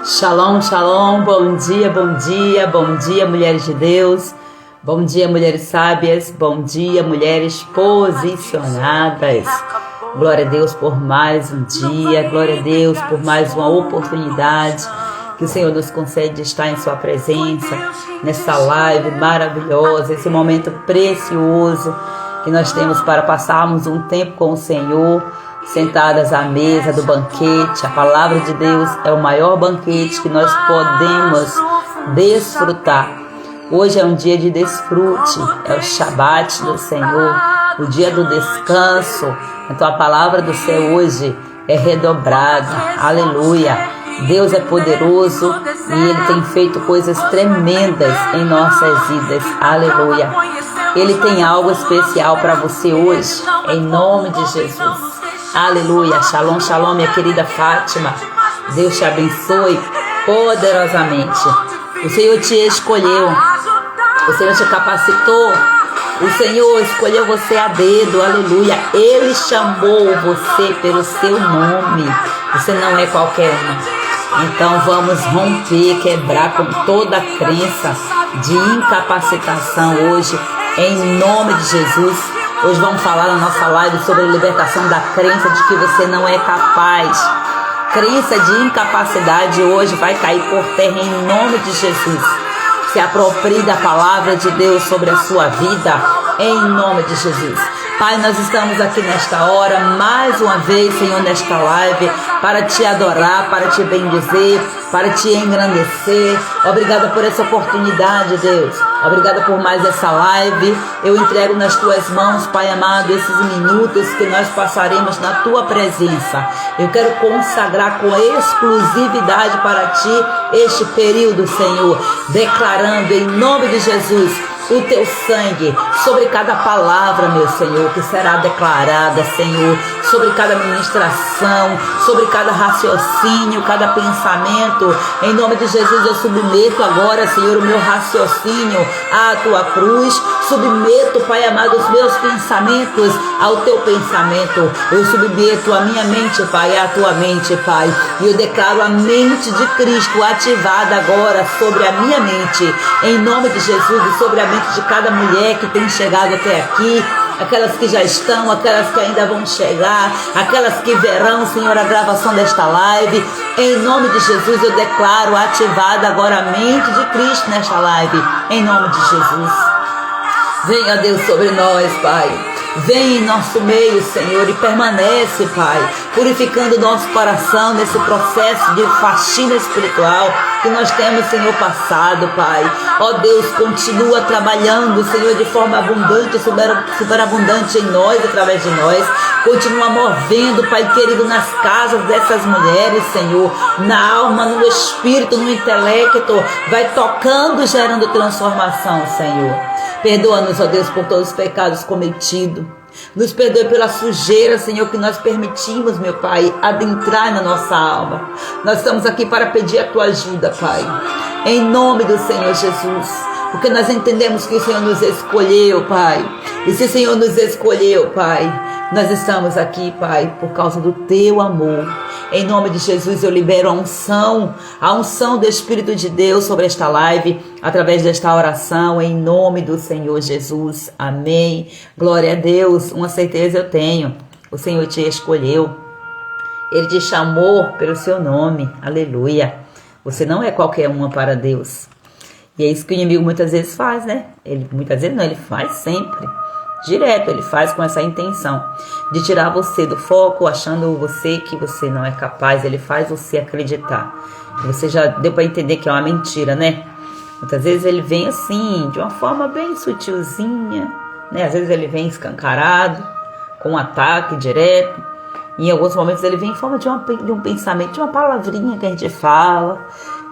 Shalom, shalom, bom dia, mulheres de Deus, bom dia, mulheres sábias, bom dia, mulheres posicionadas. Glória a Deus por mais um dia, glória a Deus por mais uma oportunidade que o Senhor nos concede de estar em sua presença, nessa live maravilhosa, esse momento precioso que nós temos para passarmos um tempo com o Senhor, sentadas à mesa do banquete. A palavra de Deus é o maior banquete que nós podemos desfrutar. Hoje é um dia de desfrute, é o Shabat do Senhor, o dia do descanso. Então a palavra do céu hoje é redobrada. Aleluia! Deus é poderoso e Ele tem feito coisas tremendas em nossas vidas. Aleluia! Ele tem algo especial para você hoje, em nome de Jesus. Aleluia, shalom, shalom, minha querida Fátima. Deus te abençoe poderosamente. O Senhor te escolheu, o Senhor te capacitou, o Senhor escolheu você a dedo, aleluia. Ele chamou você pelo seu nome. Você não é qualquer um. Então vamos romper, quebrar com toda a crença de incapacitação hoje, em nome de Jesus. Hoje vamos falar na nossa live sobre a libertação da crença de que você não é capaz. Crença de incapacidade hoje vai cair por terra em nome de Jesus. Se aproprie da palavra de Deus sobre a sua vida em nome de Jesus. Pai, nós estamos aqui nesta hora, mais uma vez, Senhor, nesta live, para te adorar, para te bendizer, para te engrandecer. Obrigada por essa oportunidade, Deus. Obrigada por mais essa live. Eu entrego nas tuas mãos, Pai amado, esses minutos que nós passaremos na tua presença. Eu quero consagrar com exclusividade para ti este período, Senhor, declarando em nome de Jesus o teu sangue sobre cada palavra, meu Senhor, que será declarada, Senhor, sobre cada ministração, sobre cada raciocínio, cada pensamento. Em nome de Jesus eu submeto agora, Senhor, o meu raciocínio à tua cruz. Submeto, Pai amado, os meus pensamentos ao teu pensamento. Eu submeto a minha mente, Pai, à tua mente, Pai. E eu declaro a mente de Cristo ativada agora sobre a minha mente, em nome de Jesus, e sobre a mente de cada mulher que tem chegado até aqui, aquelas que já estão, aquelas que ainda vão chegar, aquelas que verão, Senhor, a gravação desta live. Em nome de Jesus eu declaro ativada agora a mente de Cristo nesta live, em nome de Jesus. Venha, Deus, sobre nós, Pai. Vem em nosso meio, Senhor, e permanece, Pai, purificando o nosso coração nesse processo de faxina espiritual que nós temos, Senhor, passado, Pai. Ó Deus, continua trabalhando, Senhor, de forma abundante, superabundante em nós, através de nós. Continua movendo, Pai querido, nas casas dessas mulheres, Senhor, na alma, no espírito, no intelecto. Vai tocando, gerando transformação, Senhor. Perdoa-nos, ó Deus, por todos os pecados cometidos. Nos perdoe pela sujeira, Senhor, que nós permitimos, meu Pai, adentrar na nossa alma. Nós estamos aqui para pedir a tua ajuda, Pai, em nome do Senhor Jesus, porque nós entendemos que o Senhor nos escolheu, Pai. E se o Senhor nos escolheu, Pai, nós estamos aqui, Pai, por causa do teu amor. Em nome de Jesus eu libero a unção do Espírito de Deus sobre esta live, através desta oração, em nome do Senhor Jesus. Amém. Glória a Deus. Uma certeza eu tenho. O Senhor te escolheu. Ele te chamou pelo seu nome. Aleluia. Você não é qualquer uma para Deus. E é isso que o inimigo muitas vezes faz, né? Ele faz sempre. Direto, ele faz com essa intenção de tirar você do foco, achando que você não é capaz. Ele faz você acreditar. Você já deu para entender que é uma mentira, né? Muitas vezes ele vem assim, de uma forma bem sutilzinha, né? Às vezes ele vem escancarado, com um ataque direto. Em alguns momentos ele vem em forma de um pensamento, de uma palavrinha que a gente fala.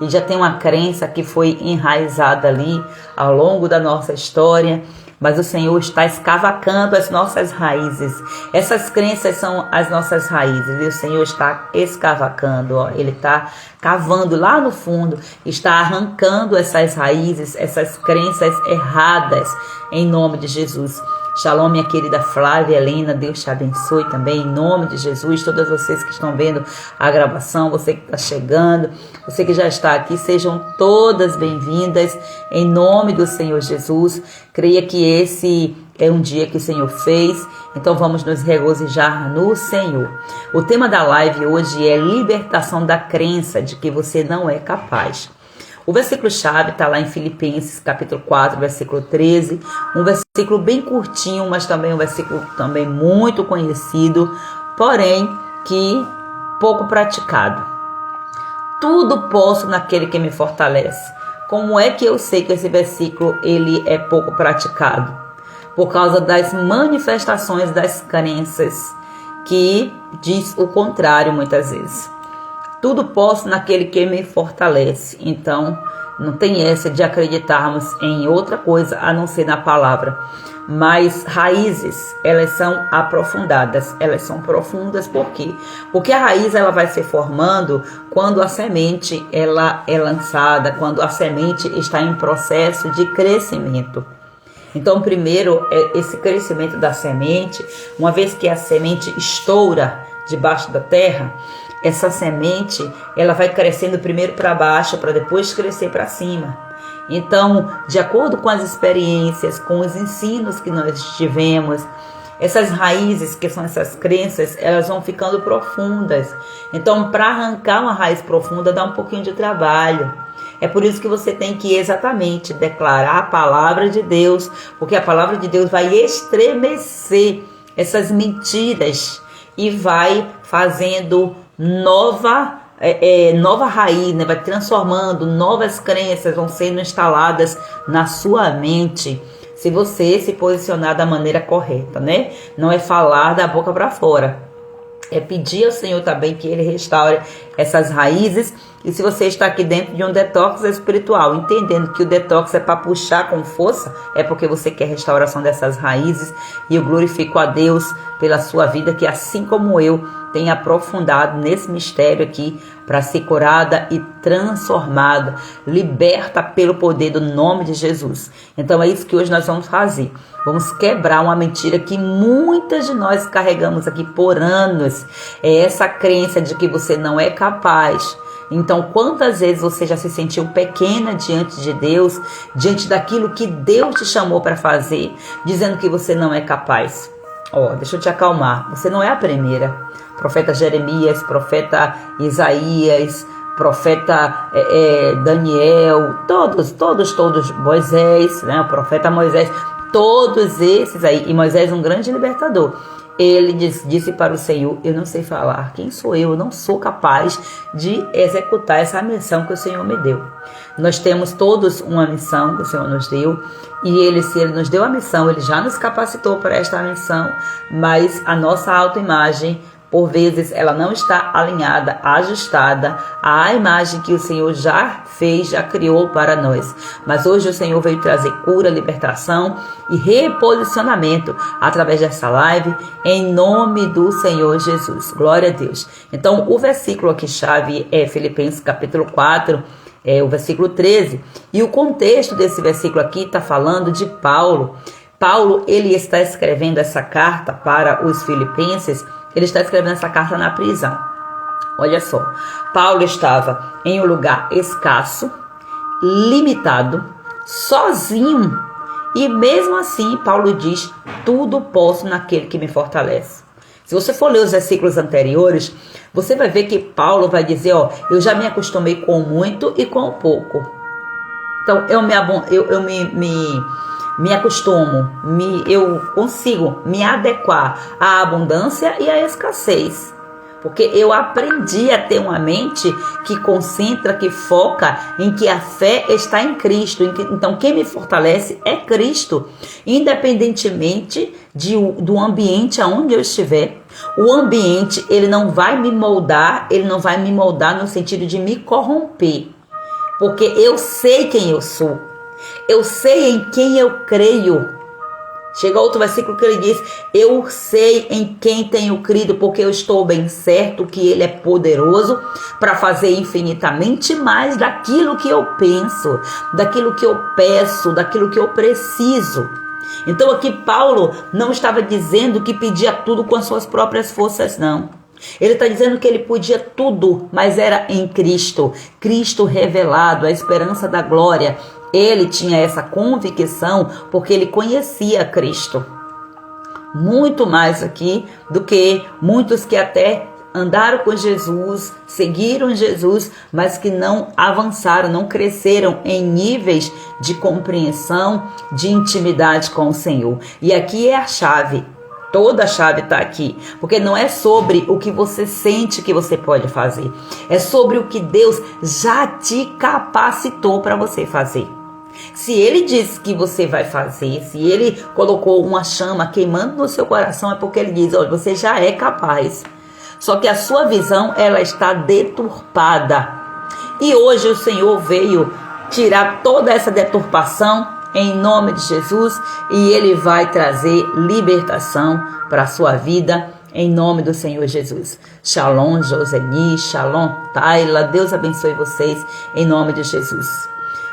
E já tem uma crença que foi enraizada ali ao longo da nossa história. Mas o Senhor está escavacando as nossas raízes. Essas crenças são as nossas raízes. E o Senhor está escavacando, ó. Ele está cavando lá no fundo. Está arrancando essas raízes, essas crenças erradas. Em nome de Jesus. Shalom, minha querida Flávia Helena, Deus te abençoe também, em nome de Jesus. Todas vocês que estão vendo a gravação, você que está chegando, você que já está aqui, sejam todas bem-vindas, em nome do Senhor Jesus. Creia que esse é um dia que o Senhor fez, então vamos nos regozijar no Senhor. O tema da live hoje é libertação da crença de que você não é capaz. O versículo-chave está lá em Filipenses, capítulo 4, versículo 13. Um versículo bem curtinho, mas também um versículo também muito conhecido, porém que pouco praticado. Tudo posso naquele que me fortalece. Como é que eu sei que esse versículo ele é pouco praticado? Por causa das manifestações das crenças, que diz o contrário muitas vezes. Tudo posso naquele que me fortalece. Então, não tem essa de acreditarmos em outra coisa a não ser na palavra. Mas raízes, elas são aprofundadas, elas são profundas. Por quê? Porque a raiz ela vai se formando quando a semente ela é lançada, quando a semente está em processo de crescimento. Então, primeiro, esse crescimento da semente, uma vez que a semente estoura debaixo da terra, essa semente, ela vai crescendo primeiro para baixo, para depois crescer para cima. Então, de acordo com as experiências, com os ensinos que nós tivemos, essas raízes, que são essas crenças, elas vão ficando profundas. Então, para arrancar uma raiz profunda, dá um pouquinho de trabalho. É por isso que você tem que exatamente declarar a palavra de Deus, porque a palavra de Deus vai estremecer essas mentiras e vai fazendo nova raiz, né? Vai transformando, novas crenças vão sendo instaladas na sua mente, se você se posicionar da maneira correta, né? Não é falar da boca para fora, é pedir ao Senhor também que Ele restaure essas raízes. E se você está aqui dentro de um detox espiritual, entendendo que o detox é para puxar com força, é porque você quer restauração dessas raízes. E eu glorifico a Deus pela sua vida, que assim como eu, tem aprofundado nesse mistério aqui para ser curada e transformada, liberta pelo poder do nome de Jesus. Então é isso que hoje nós vamos fazer. Vamos quebrar uma mentira que muitas de nós carregamos aqui por anos. É essa crença de que você não é capaz. Então, quantas vezes você já se sentiu pequena diante de Deus, diante daquilo que Deus te chamou para fazer, dizendo que você não é capaz? Deixa eu te acalmar, você não é a primeira. Profeta Jeremias, profeta Isaías, profeta Daniel, todos, Moisés, né? O profeta Moisés, todos esses aí, e Moisés um grande libertador. Ele disse para o Senhor: eu não sei falar, quem sou eu? Eu não sou capaz de executar essa missão que o Senhor me deu. Nós temos todos uma missão que o Senhor nos deu, e se Ele nos deu a missão, Ele já nos capacitou para esta missão, mas a nossa autoimagem, por vezes, ela não está alinhada, ajustada à imagem que o Senhor já fez, já criou para nós. Mas hoje o Senhor veio trazer cura, libertação e reposicionamento através dessa live, em nome do Senhor Jesus. Glória a Deus. Então, o versículo aqui chave é Filipenses capítulo 4, o versículo 13. E o contexto desse versículo aqui está falando de Paulo. Paulo, ele está escrevendo essa carta para os filipenses. Ele está escrevendo essa carta na prisão. Olha só, Paulo estava em um lugar escasso, limitado, sozinho. E mesmo assim, Paulo diz: tudo posso naquele que me fortalece. Se você for ler os versículos anteriores, você vai ver que Paulo vai dizer: eu já me acostumei com o muito e com o pouco. Então, eu me acostumo, eu consigo me adequar à abundância e à escassez. Porque eu aprendi a ter uma mente que concentra, que foca em que a fé está em Cristo. Então, quem me fortalece é Cristo. Independentemente do ambiente aonde eu estiver, o ambiente ele não vai me moldar, no sentido de me corromper. Porque eu sei quem eu sou. Eu sei em quem eu creio. Chega outro versículo que ele diz: eu sei em quem tenho crido, porque eu estou bem certo que Ele é poderoso para fazer infinitamente mais daquilo que eu penso, daquilo que eu peço, daquilo que eu preciso. Então aqui Paulo não estava dizendo que pedia tudo com as suas próprias forças, não. Ele está dizendo que ele podia tudo, mas era em Cristo. Cristo revelado, a esperança da glória. Ele tinha essa convicção porque ele conhecia Cristo. Muito mais aqui do que muitos que até andaram com Jesus, seguiram Jesus, mas que não avançaram, não cresceram em níveis de compreensão, de intimidade com o Senhor. E aqui é a chave. Toda a chave está aqui, porque não é sobre o que você sente que você pode fazer, é sobre o que Deus já te capacitou para você fazer. Se Ele disse que você vai fazer, se Ele colocou uma chama queimando no seu coração, é porque Ele diz, olha, você já é capaz. Só que a sua visão, ela está deturpada. E hoje o Senhor veio tirar toda essa deturpação em nome de Jesus, e Ele vai trazer libertação para a sua vida, em nome do Senhor Jesus. Shalom, Joseni, Shalom, Taila, Deus abençoe vocês, em nome de Jesus.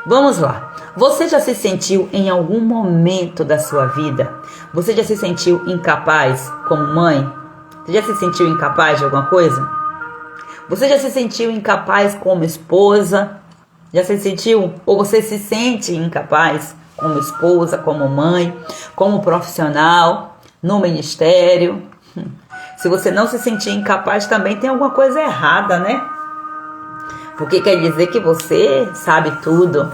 Vamos lá. Você já se sentiu em algum momento da sua vida? Você já se sentiu incapaz como mãe? Você já se sentiu incapaz de alguma coisa? Você já se sentiu incapaz como esposa? Já se sentiu? Ou você se sente incapaz como esposa, como mãe, como profissional, no ministério? Se você não se sentir incapaz, também tem alguma coisa errada, né? Porque quer dizer que você sabe tudo.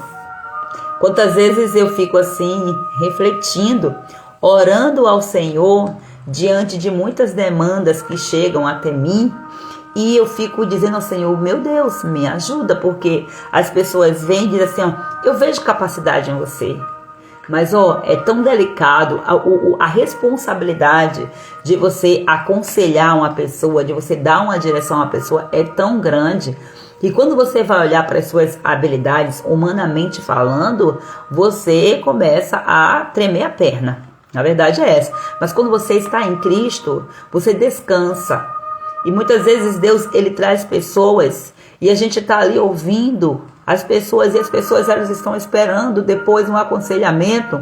Quantas vezes eu fico assim, refletindo, orando ao Senhor, diante de muitas demandas que chegam até mim, e eu fico dizendo ao Senhor, meu Deus, me ajuda, porque as pessoas vêm e dizem assim, ó, eu vejo capacidade em você. Mas é tão delicado a responsabilidade de você aconselhar uma pessoa, de você dar uma direção a uma pessoa, é tão grande. E quando você vai olhar para as suas habilidades, humanamente falando, você começa a tremer a perna. A verdade é essa. Mas quando você está em Cristo, você descansa. E muitas vezes Deus, Ele traz pessoas e a gente está ali ouvindo as pessoas, e as pessoas elas estão esperando depois um aconselhamento,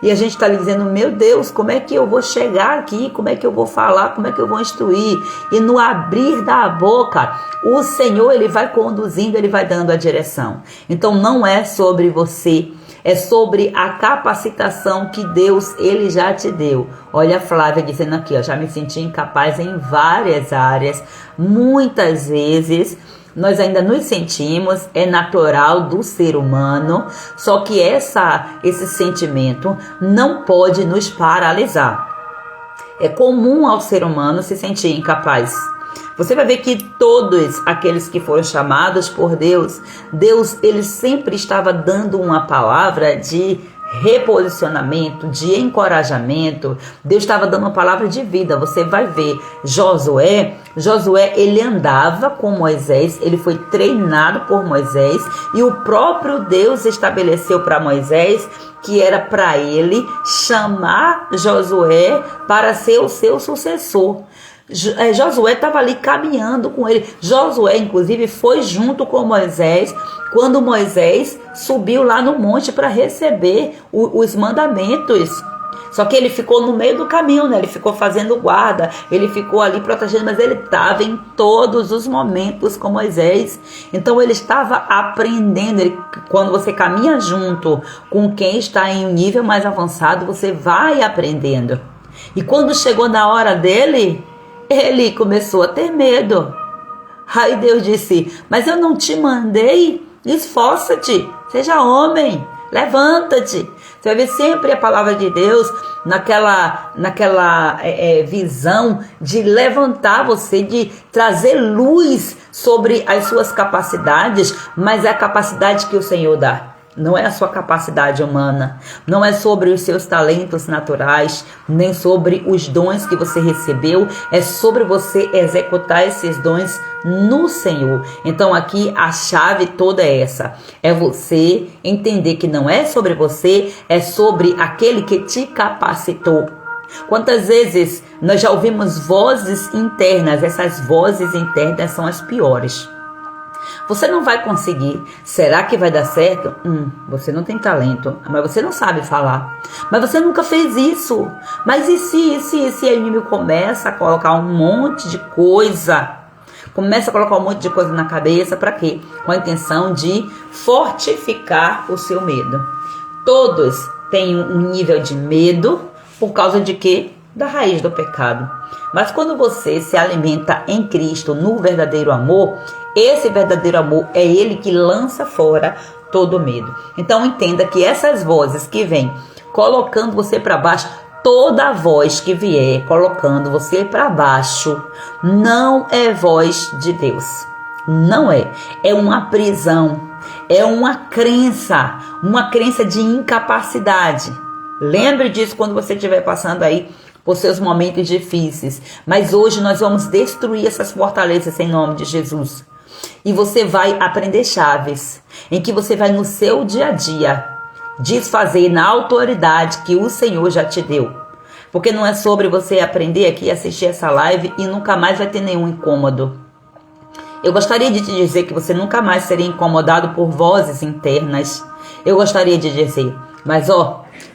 e a gente está ali dizendo, meu Deus, como é que eu vou chegar aqui, como é que eu vou falar, como é que eu vou instruir? E no abrir da boca, o Senhor, Ele vai conduzindo, Ele vai dando a direção. Então não é sobre você, é sobre a capacitação que Deus, Ele já te deu. Olha a Flávia dizendo aqui, ó, já me senti incapaz em várias áreas, muitas vezes. Nós ainda nos sentimos, é natural do ser humano, só que esse sentimento não pode nos paralisar. É comum ao ser humano se sentir incapaz. Você vai ver que todos aqueles que foram chamados por Deus, Ele sempre estava dando uma palavra de reposicionamento, de encorajamento. Deus estava dando uma palavra de vida. Você vai ver Josué, ele andava com Moisés, ele foi treinado por Moisés, e o próprio Deus estabeleceu para Moisés que era para ele chamar Josué para ser o seu sucessor. Josué estava ali caminhando com ele. Josué, inclusive, foi junto com Moisés quando Moisés subiu lá no monte para receber os mandamentos. Só que ele ficou no meio do caminho, né? Ele ficou fazendo guarda, ele ficou ali protegendo, mas ele estava em todos os momentos com Moisés. Então ele estava aprendendo. Quando você caminha junto com quem está em um nível mais avançado, você vai aprendendo. E quando chegou na hora dele, ele começou a ter medo. Aí Deus disse, mas eu não te mandei? Esforça-te, seja homem, levanta-te. Você vai ver sempre a palavra de Deus naquela visão de levantar você, de trazer luz sobre as suas capacidades, mas é a capacidade que o Senhor dá. Não é a sua capacidade humana, não é sobre os seus talentos naturais, nem sobre os dons que você recebeu, é sobre você executar esses dons no Senhor. Então aqui a chave toda é essa, é você entender que não é sobre você, é sobre aquele que te capacitou. Quantas vezes nós já ouvimos vozes internas, essas vozes internas são as piores. Você não vai conseguir. Será que vai dar certo? Você não tem talento, mas você não sabe falar. Mas você nunca fez isso. Mas e se? Aí o inimigo começa a colocar um monte de coisa. Começa a colocar um monte de coisa na cabeça. Para quê? Com a intenção de fortificar o seu medo. Todos têm um nível de medo por causa de quê? Da raiz do pecado. Mas quando você se alimenta em Cristo, no verdadeiro amor, esse verdadeiro amor é ele que lança fora todo medo. Então entenda que essas vozes que vêm colocando você para baixo, toda voz que vier colocando você para baixo, não é voz de Deus. Não é. É uma prisão. É uma crença de incapacidade. Lembre disso quando você estiver passando aí por seus momentos difíceis. Mas hoje nós vamos destruir essas fortalezas em nome de Jesus. E você vai aprender chaves, em que você vai no seu dia a dia desfazer na autoridade que o Senhor já te deu. Porque não é sobre você aprender aqui, assistir essa live e nunca mais vai ter nenhum incômodo. Eu gostaria de te dizer que você nunca mais seria incomodado por vozes internas. Eu gostaria de dizer, mas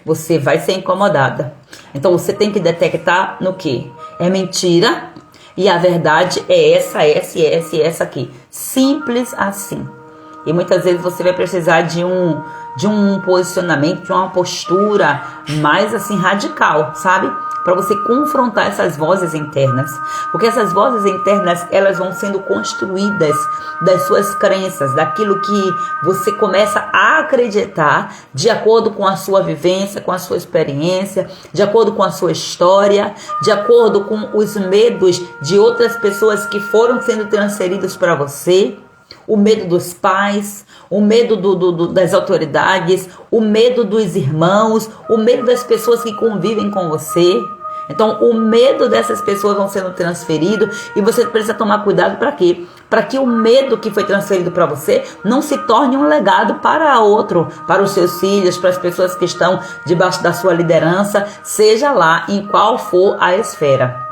você vai ser incomodada. Então você tem que detectar no que? É mentira e a verdade é essa aqui. Simples assim. E muitas vezes você vai precisar de um posicionamento, de uma postura mais assim radical, sabe? Para você confrontar essas vozes internas. Porque essas vozes internas, elas vão sendo construídas das suas crenças, daquilo que você começa a acreditar de acordo com a sua vivência, com a sua experiência, de acordo com a sua história, de acordo com os medos de outras pessoas que foram sendo transferidos para você. O medo dos pais, o medo das autoridades, o medo dos irmãos, o medo das pessoas que convivem com você. Então, o medo dessas pessoas vão sendo transferido e você precisa tomar cuidado para quê? Para que o medo que foi transferido para você não se torne um legado para outro, para os seus filhos, para as pessoas que estão debaixo da sua liderança, seja lá em qual for a esfera.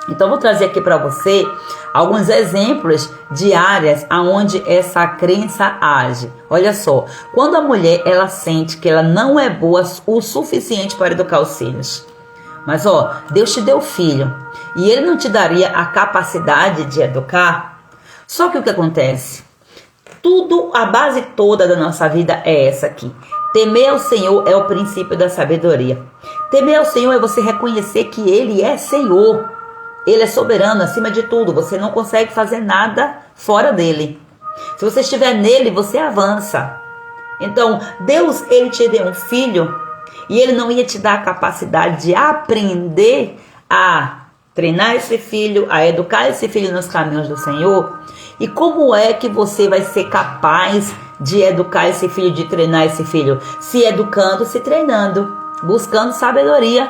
Então, vou trazer aqui para você alguns exemplos de áreas onde essa crença age. Olha só, quando a mulher ela sente que ela não é boa o suficiente para educar os filhos. Mas Deus te deu filho e Ele não te daria a capacidade de educar? Só que o que acontece? A base toda da nossa vida é essa aqui. Temer ao Senhor é o princípio da sabedoria. Temer ao Senhor é você reconhecer que Ele é Senhor. Ele é soberano acima de tudo. Você não consegue fazer nada fora dele. Se você estiver nele, você avança. Então, Deus, Ele te deu um filho e Ele não ia te dar a capacidade de aprender a treinar esse filho, a educar esse filho nos caminhos do Senhor. E como é que você vai ser capaz de educar esse filho, de treinar esse filho? Se educando, se treinando, buscando sabedoria.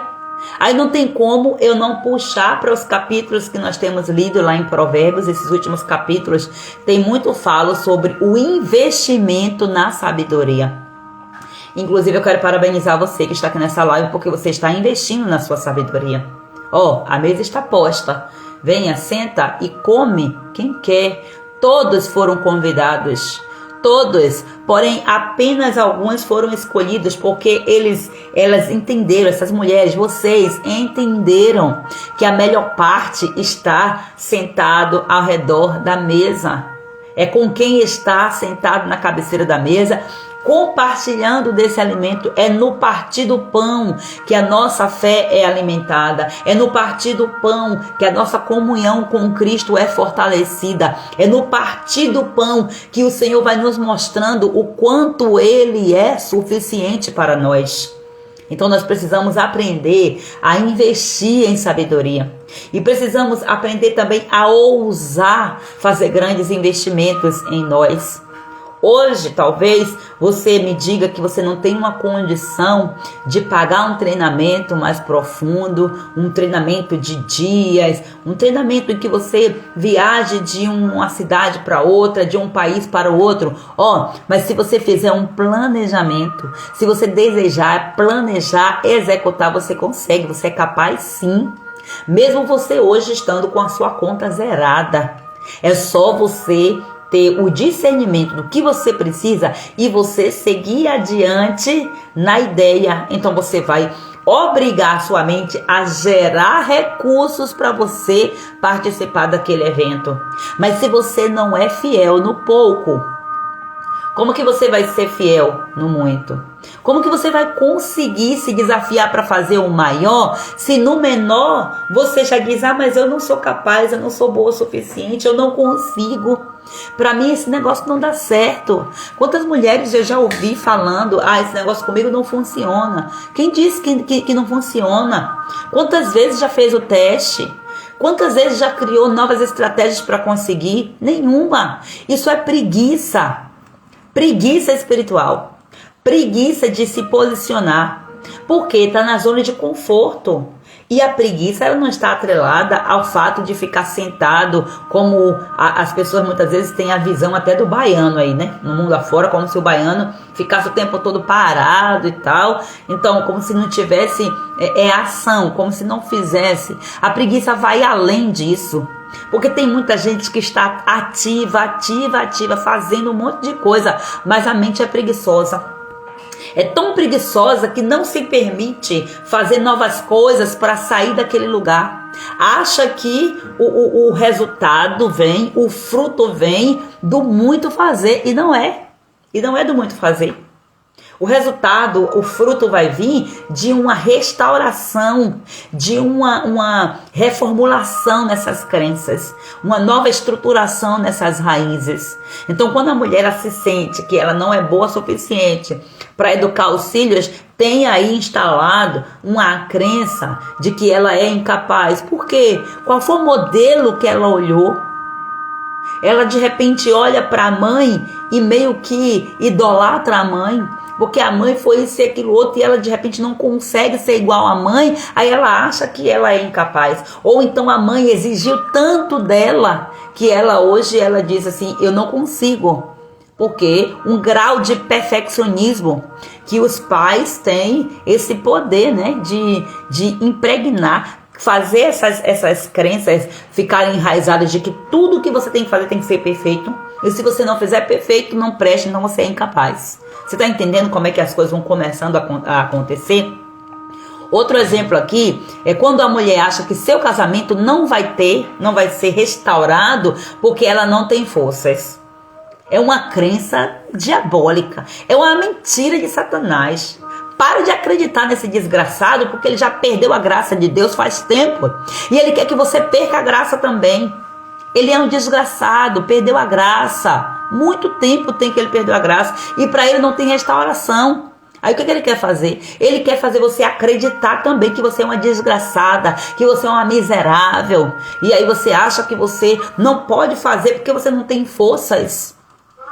Aí não tem como eu não puxar para os capítulos que nós temos lido lá em Provérbios. Esses últimos capítulos tem muito falo sobre o investimento na sabedoria. Inclusive eu quero parabenizar você que está aqui nessa live, porque você está investindo na sua sabedoria. A mesa está posta. Venha, senta e come quem quer. Todos foram convidados. Todos, porém apenas alguns foram escolhidos porque elas entenderam, essas mulheres, vocês entenderam que a melhor parte está sentado ao redor da mesa. É com quem está sentado na cabeceira da mesa, compartilhando desse alimento. É no partir do pão que a nossa fé é alimentada. É no partir do pão que a nossa comunhão com Cristo é fortalecida. É no partir do pão que o Senhor vai nos mostrando o quanto Ele é suficiente para nós. Então nós precisamos aprender a investir em sabedoria. E precisamos aprender também a ousar fazer grandes investimentos em nós. Hoje, talvez, você me diga que você não tem uma condição de pagar um treinamento mais profundo, um treinamento de dias, um treinamento em que você viaje de uma cidade para outra, de um país para o outro. Mas se você fizer um planejamento, se você desejar, planejar, executar, você consegue, você é capaz sim. Mesmo você hoje estando com a sua conta zerada. É só você ter o discernimento do que você precisa e você seguir adiante na ideia. Então você vai obrigar a sua mente a gerar recursos para você participar daquele evento. Mas se você não é fiel no pouco, como que você vai ser fiel no muito? Como que você vai conseguir se desafiar para fazer o maior, se no menor você já diz, mas eu não sou capaz, eu não sou boa o suficiente, eu não consigo. Para mim esse negócio não dá certo. Quantas mulheres eu já ouvi falando, esse negócio comigo não funciona. Quem disse que não funciona? Quantas vezes já fez o teste? Quantas vezes já criou novas estratégias para conseguir? Nenhuma. Isso é preguiça. Preguiça espiritual. Preguiça de se posicionar. Porque está na zona de conforto. E a preguiça ela não está atrelada ao fato de ficar sentado, como as pessoas muitas vezes têm a visão até do baiano aí, né? No mundo afora, como se o baiano ficasse o tempo todo parado e tal. Então, como se não tivesse ação, como se não fizesse. A preguiça vai além disso. Porque tem muita gente que está ativa, fazendo um monte de coisa, mas a mente é preguiçosa. É tão preguiçosa que não se permite fazer novas coisas para sair daquele lugar. Acha que o resultado vem, o fruto vem do muito fazer, e não é. E não é do muito fazer. O resultado, o fruto vai vir de uma restauração, de uma reformulação nessas crenças, uma nova estruturação nessas raízes. Então, quando a mulher ela se sente que ela não é boa o suficiente para educar os filhos, tem aí instalado uma crença de que ela é incapaz. Por quê? Qual foi o modelo que ela olhou? Ela de repente olha para a mãe e meio que idolatra a mãe, porque a mãe foi isso e aquilo outro, e ela de repente não consegue ser igual à mãe, aí ela acha que ela é incapaz. Ou então a mãe exigiu tanto dela, que ela hoje ela diz assim, eu não consigo. Porque um grau de perfeccionismo que os pais têm esse poder, né, de impregnar, fazer essas crenças ficarem enraizadas de que tudo que você tem que fazer tem que ser perfeito. E se você não fizer perfeito, não preste, então você é incapaz. Você está entendendo como é que as coisas vão começando a acontecer? Outro exemplo aqui é quando a mulher acha que seu casamento não vai ser restaurado porque ela não tem forças. É uma crença diabólica. É uma mentira de Satanás. Para de acreditar nesse desgraçado, porque ele já perdeu a graça de Deus faz tempo. E ele quer que você perca a graça também. Ele é um desgraçado, perdeu a graça. Muito tempo tem que ele perdeu a graça. E para ele não tem restauração. Aí o que ele quer fazer? Ele quer fazer você acreditar também que você é uma desgraçada, que você é uma miserável. E aí você acha que você não pode fazer porque você não tem forças.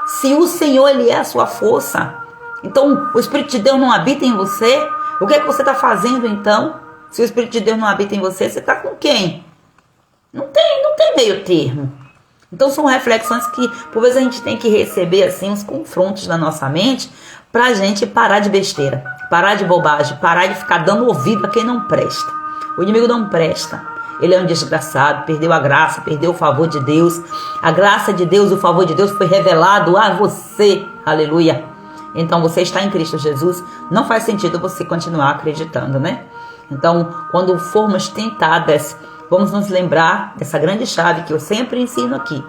Se o Senhor ele é a sua força, então o Espírito de Deus não habita em você, o que é que você está fazendo então? Se o Espírito de Deus não habita em você, você está com quem? Não tem meio termo. Então são reflexões que por vezes a gente tem que receber assim uns confrontos na nossa mente para a gente parar de besteira, parar de bobagem, parar de ficar dando ouvido a quem não presta. O inimigo não presta. Ele é um desgraçado, perdeu a graça, perdeu o favor de Deus. A graça de Deus, o favor de Deus foi revelado a você. Aleluia. Então você está em Cristo Jesus. Não faz sentido você continuar acreditando, né? Então, quando formos tentadas, vamos nos lembrar dessa grande chave que eu sempre ensino aqui.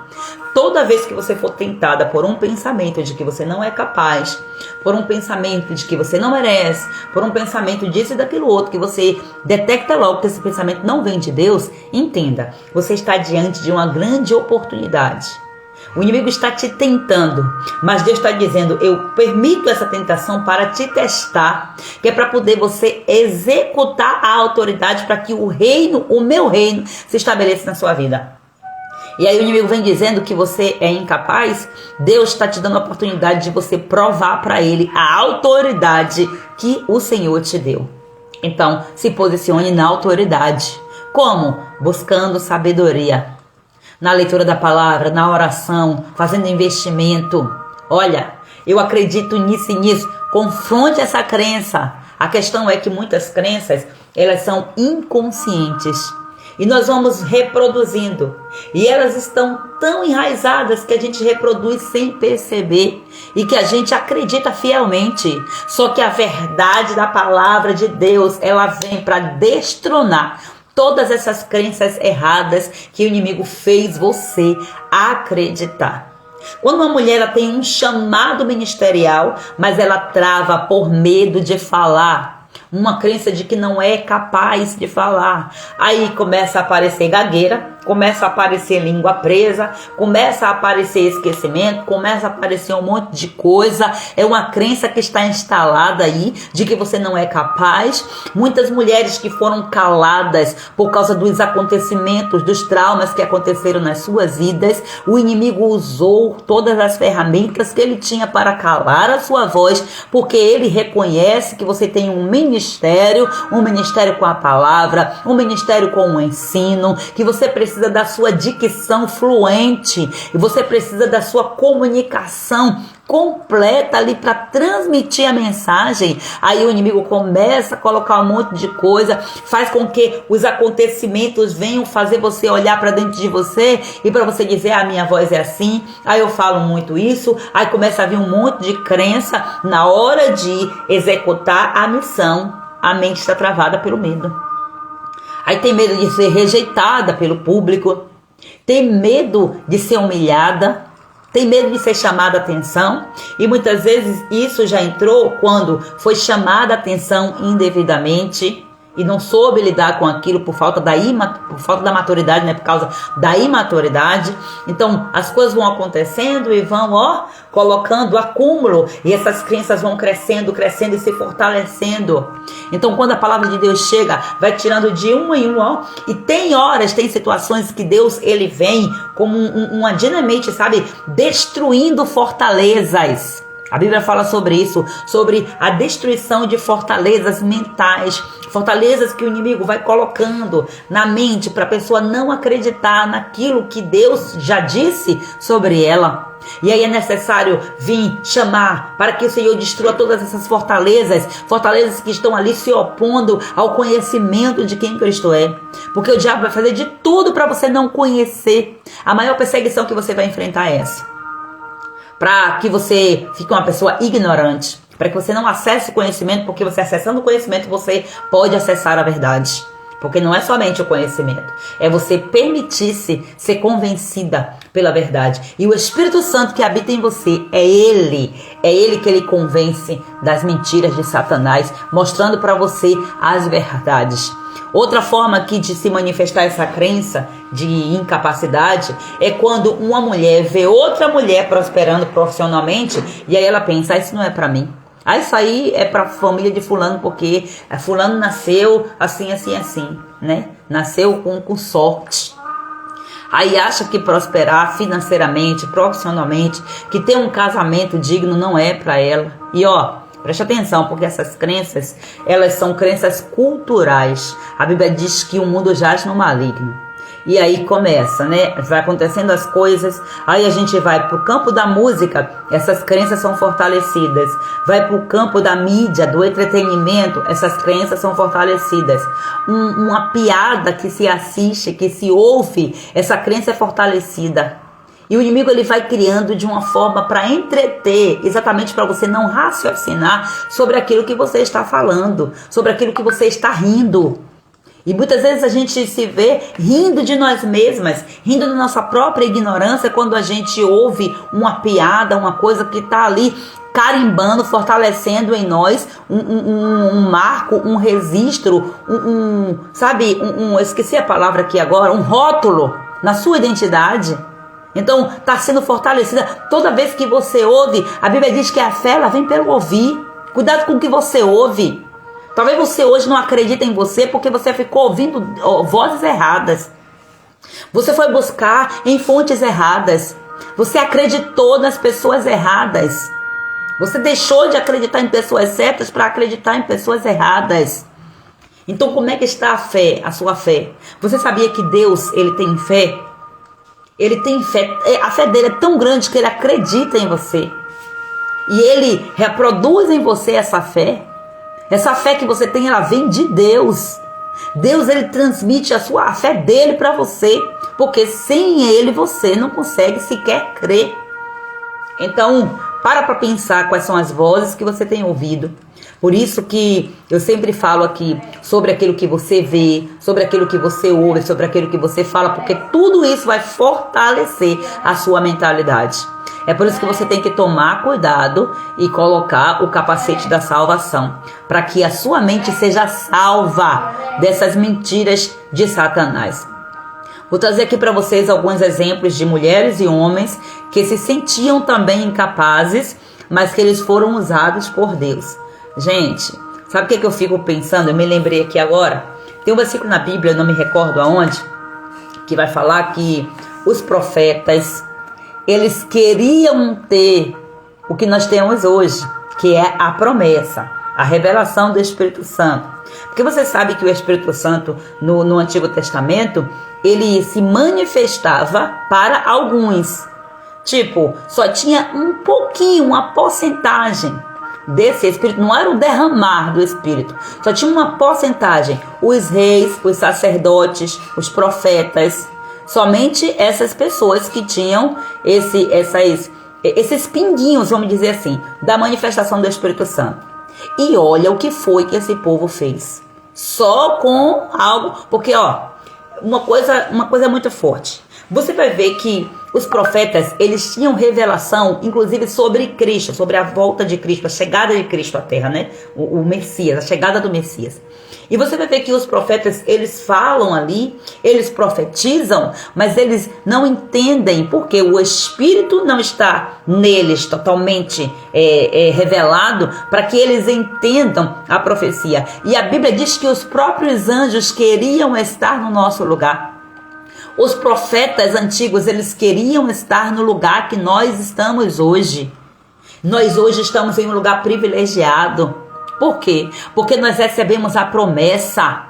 Toda vez que você for tentada por um pensamento de que você não é capaz, por um pensamento de que você não merece, por um pensamento disso e daquilo outro, que você detecta logo que esse pensamento não vem de Deus, entenda, você está diante de uma grande oportunidade. O inimigo está te tentando, mas Deus está dizendo, eu permito essa tentação para te testar, que é para poder você executar a autoridade para que o reino, o meu reino, se estabeleça na sua vida. E aí o inimigo vem dizendo que você é incapaz. Deus está te dando a oportunidade de você provar para ele a autoridade que o Senhor te deu. Então, se posicione na autoridade. Como? Buscando sabedoria. Na leitura da palavra, na oração, fazendo investimento. Olha, eu acredito nisso e nisso. Confronte essa crença. A questão é que muitas crenças, elas são inconscientes. E nós vamos reproduzindo. E elas estão tão enraizadas que a gente reproduz sem perceber. E que a gente acredita fielmente. Só que a verdade da palavra de Deus, ela vem para destronar todas essas crenças erradas que o inimigo fez você acreditar. Quando uma mulher ela tem um chamado ministerial, mas ela trava por medo de falar, uma crença de que não é capaz de falar, aí começa a aparecer gagueira, começa a aparecer língua presa, começa a aparecer esquecimento, começa a aparecer um monte de coisa. É uma crença que está instalada aí de que você não é capaz. Muitas mulheres que foram caladas por causa dos acontecimentos, dos traumas que aconteceram nas suas vidas, o inimigo usou todas as ferramentas que ele tinha para calar a sua voz, porque ele reconhece que você tem um ministério com a palavra, um ministério com o ensino, que você precisa da sua dicção fluente e você precisa da sua comunicação completa ali para transmitir a mensagem. Aí o inimigo começa a colocar um monte de coisa, faz com que os acontecimentos venham fazer você olhar para dentro de você e para você dizer: a minha voz é assim, aí eu falo muito isso, aí começa a vir um monte de crença. Na hora de executar a missão, a mente está travada pelo medo. Aí tem medo de ser rejeitada pelo público, tem medo de ser humilhada, tem medo de ser chamada a atenção. E muitas vezes isso já entrou quando foi chamada a atenção indevidamente e não soube lidar com aquilo por falta da maturidade, né? Por causa da imaturidade. Então as coisas vão acontecendo e vão colocando acúmulo, e essas crenças vão crescendo e se fortalecendo. Então quando a palavra de Deus chega, vai tirando de um em um, e tem horas, tem situações que Deus ele vem como uma dinamite, sabe, destruindo fortalezas. A Bíblia fala sobre isso, sobre a destruição de fortalezas mentais, fortalezas que o inimigo vai colocando na mente para a pessoa não acreditar naquilo que Deus já disse sobre ela. E aí é necessário vir chamar para que o Senhor destrua todas essas fortalezas que estão ali se opondo ao conhecimento de quem Cristo é. Porque o diabo vai fazer de tudo para você não conhecer. A maior perseguição que você vai enfrentar é essa. Para que você fique uma pessoa ignorante, para que você não acesse o conhecimento, porque você acessando o conhecimento, você pode acessar a verdade. Porque não é somente o conhecimento, é você permitir-se ser convencida pela verdade. E o Espírito Santo que habita em você, é Ele que Ele convence das mentiras de Satanás, mostrando para você as verdades. Outra forma aqui de se manifestar essa crença de incapacidade é quando uma mulher vê outra mulher prosperando profissionalmente e aí ela pensa: isso não é para mim. Isso aí é para a família de fulano, porque fulano nasceu assim, né? Nasceu com sorte. Aí acha que prosperar financeiramente, profissionalmente, que ter um casamento digno não é para ela. E preste atenção, porque essas crenças, elas são crenças culturais. A Bíblia diz que o mundo jaz no maligno. E aí começa, né? Vai acontecendo as coisas, aí a gente vai pro campo da música, essas crenças são fortalecidas. Vai pro campo da mídia, do entretenimento, essas crenças são fortalecidas. Uma piada que se assiste, que se ouve, essa crença é fortalecida. E o inimigo ele vai criando de uma forma para entreter, exatamente para você não raciocinar sobre aquilo que você está falando, sobre aquilo que você está rindo. E muitas vezes a gente se vê rindo de nós mesmas, rindo da nossa própria ignorância quando a gente ouve uma piada, uma coisa que está ali carimbando, fortalecendo em nós um marco, um registro, eu esqueci a palavra aqui agora, um rótulo na sua identidade. Então está sendo fortalecida toda vez que você ouve. A Bíblia diz que a fé ela vem pelo ouvir. Cuidado com o que você ouve. Talvez você hoje não acredite em você porque você ficou ouvindo vozes erradas. Você foi buscar em fontes erradas. Você acreditou nas pessoas erradas. Você deixou de acreditar em pessoas certas para acreditar em pessoas erradas. Então como é que está a fé, a sua fé? Você sabia que Deus, ele tem fé? Ele tem fé. A fé dele é tão grande que ele acredita em você. E ele reproduz em você essa fé. Essa fé que você tem, ela vem de Deus. Deus, ele transmite a fé dele para você, porque sem ele você não consegue sequer crer. Então, para pensar quais são as vozes que você tem ouvido. Por isso que eu sempre falo aqui sobre aquilo que você vê, sobre aquilo que você ouve, sobre aquilo que você fala, porque tudo isso vai fortalecer a sua mentalidade. É por isso que você tem que tomar cuidado e colocar o capacete da salvação, para que a sua mente seja salva dessas mentiras de Satanás. Vou trazer aqui para vocês alguns exemplos de mulheres e homens que se sentiam também incapazes, mas que eles foram usados por Deus. Gente, sabe o que eu fico pensando? Eu me lembrei aqui agora. Tem um versículo na Bíblia, eu não me recordo aonde, que vai falar que os profetas, eles queriam ter o que nós temos hoje, que é a promessa, a revelação do Espírito Santo. Porque você sabe que o Espírito Santo no Antigo Testamento, ele se manifestava para alguns. Tipo, só tinha um pouquinho, uma porcentagem desse Espírito, não era um derramar do Espírito, só tinha uma porcentagem. Os reis, os sacerdotes, os profetas, somente essas pessoas que tinham esses pinguinhos, vamos dizer assim, da manifestação do Espírito Santo. E olha o que foi que esse povo fez. Só com algo, porque uma coisa muito forte. Você vai ver que os profetas, eles tinham revelação, inclusive sobre Cristo, sobre a volta de Cristo, a chegada de Cristo à Terra, né? O Messias, a chegada do Messias. E você vai ver que os profetas, eles falam ali, eles profetizam, mas eles não entendem, porque o Espírito não está neles totalmente revelado, para que eles entendam a profecia. E a Bíblia diz que os próprios anjos queriam estar no nosso lugar. Os profetas antigos, eles queriam estar no lugar que nós estamos hoje. Nós hoje estamos em um lugar privilegiado. Por quê? Porque nós recebemos a promessa.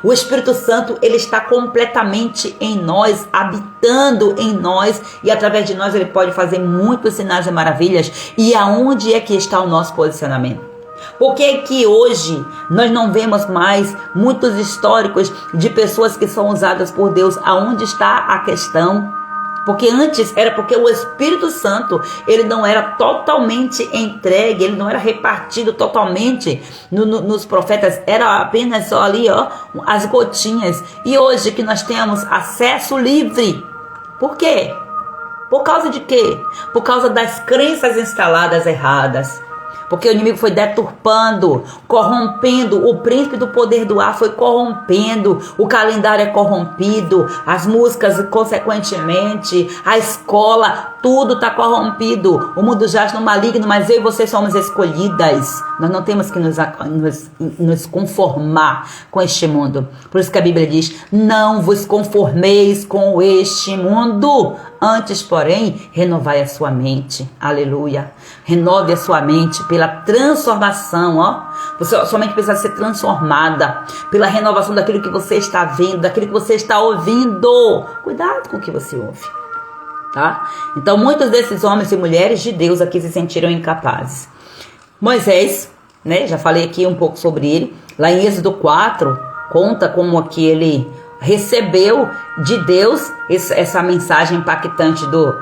O Espírito Santo, ele está completamente em nós, habitando em nós, e através de nós ele pode fazer muitos sinais e maravilhas. E aonde é que está o nosso posicionamento? Por que que hoje nós não vemos mais muitos históricos de pessoas que são usadas por Deus? Aonde está a questão? Porque antes era porque o Espírito Santo, ele não era totalmente entregue, ele não era repartido totalmente nos profetas, era apenas só ali, as gotinhas. E hoje que nós temos acesso livre, por quê? Por causa de quê? Por causa das crenças instaladas erradas. Porque o inimigo foi deturpando, corrompendo, o príncipe do poder do ar foi corrompendo, o calendário é corrompido, as músicas consequentemente, a escola, tudo está corrompido. O mundo jaz no maligno, mas eu e você somos escolhidas. Nós não temos que nos conformar com este mundo. Por isso que a Bíblia diz, não vos conformeis com este mundo. Antes, porém, renovai a sua mente. Aleluia. Renove a sua mente pela transformação, Sua mente precisa ser transformada pela renovação daquilo que você está vendo, daquilo que você está ouvindo. Cuidado com o que você ouve, tá? Então, muitos desses homens e mulheres de Deus aqui se sentiram incapazes. Moisés, né? Já falei aqui um pouco sobre ele. Lá em Êxodo 4, conta como aqui ele recebeu de Deus essa mensagem impactante do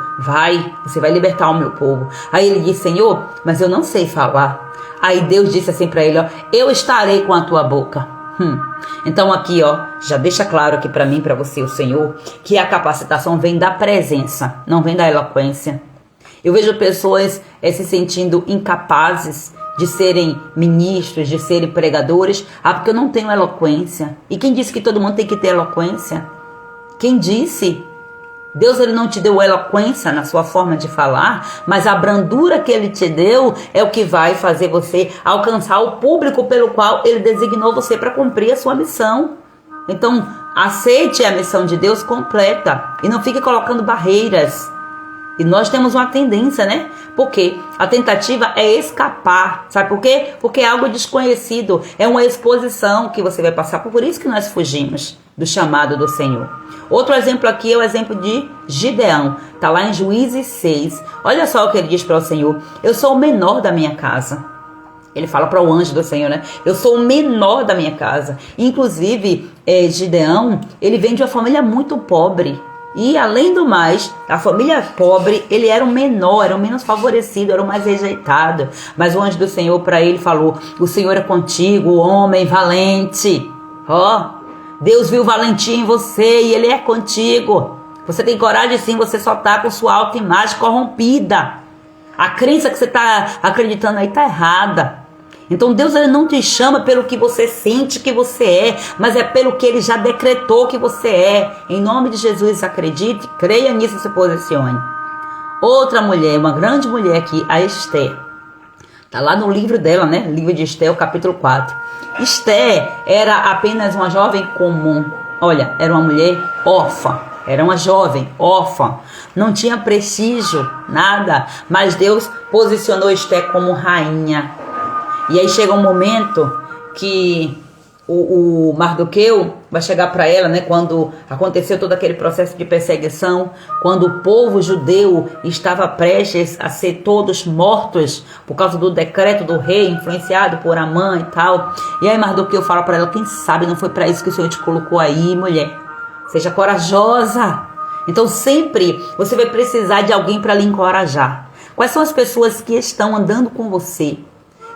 você vai libertar o meu povo. Aí ele disse, Senhor, mas eu não sei falar. Aí Deus disse assim para ele, eu estarei com a tua boca. Então aqui, já deixa claro aqui para mim, para você, o Senhor, que a capacitação vem da presença, não vem da eloquência. Eu vejo pessoas se sentindo incapazes de serem ministros, de serem pregadores, porque eu não tenho eloquência. E quem disse que todo mundo tem que ter eloquência? Quem disse? Deus, ele não te deu eloquência na sua forma de falar, mas a brandura que ele te deu é o que vai fazer você alcançar o público pelo qual ele designou você para cumprir a sua missão. Então, aceite a missão de Deus completa e não fique colocando barreiras. E nós temos uma tendência, né? Porque a tentativa é escapar. Sabe por quê? Porque é algo desconhecido. É uma exposição que você vai passar. Por isso que nós fugimos do chamado do Senhor. Outro exemplo aqui é o exemplo de Gideão. Está lá em Juízes 6. Olha só o que ele diz para o Senhor. Eu sou o menor da minha casa. Ele fala para o anjo do Senhor, né? Eu sou o menor da minha casa. Inclusive, Gideão, ele vem de uma família muito pobre. E, além do mais, a família pobre, ele era o menor, era o menos favorecido, era o mais rejeitado. Mas o anjo do Senhor para ele falou, o Senhor é contigo, homem valente. Deus viu valentia em você e ele é contigo. Você tem coragem sim, você só está com sua autoimagem corrompida. A crença que você está acreditando aí está errada. Então Deus, ele não te chama pelo que você sente que você é, mas é pelo que ele já decretou que você é. Em nome de Jesus, acredite, creia nisso e se posicione. Outra mulher, uma grande mulher aqui, a Esther. Está lá no livro dela, né? Livro de Esther, o capítulo 4. Esther era apenas uma jovem comum. Olha, era uma mulher órfã. Era uma jovem órfã. Não tinha prestígio, nada. Mas Deus posicionou Esther como rainha. E aí chega um momento que o Mardoqueu vai chegar para ela, né, quando aconteceu todo aquele processo de perseguição, quando o povo judeu estava prestes a ser todos mortos por causa do decreto do rei, influenciado por Amã e tal. E aí Mardoqueu fala para ela, quem sabe não foi para isso que o Senhor te colocou aí, mulher. Seja corajosa. Então sempre você vai precisar de alguém para lhe encorajar. Quais são as pessoas que estão andando com você?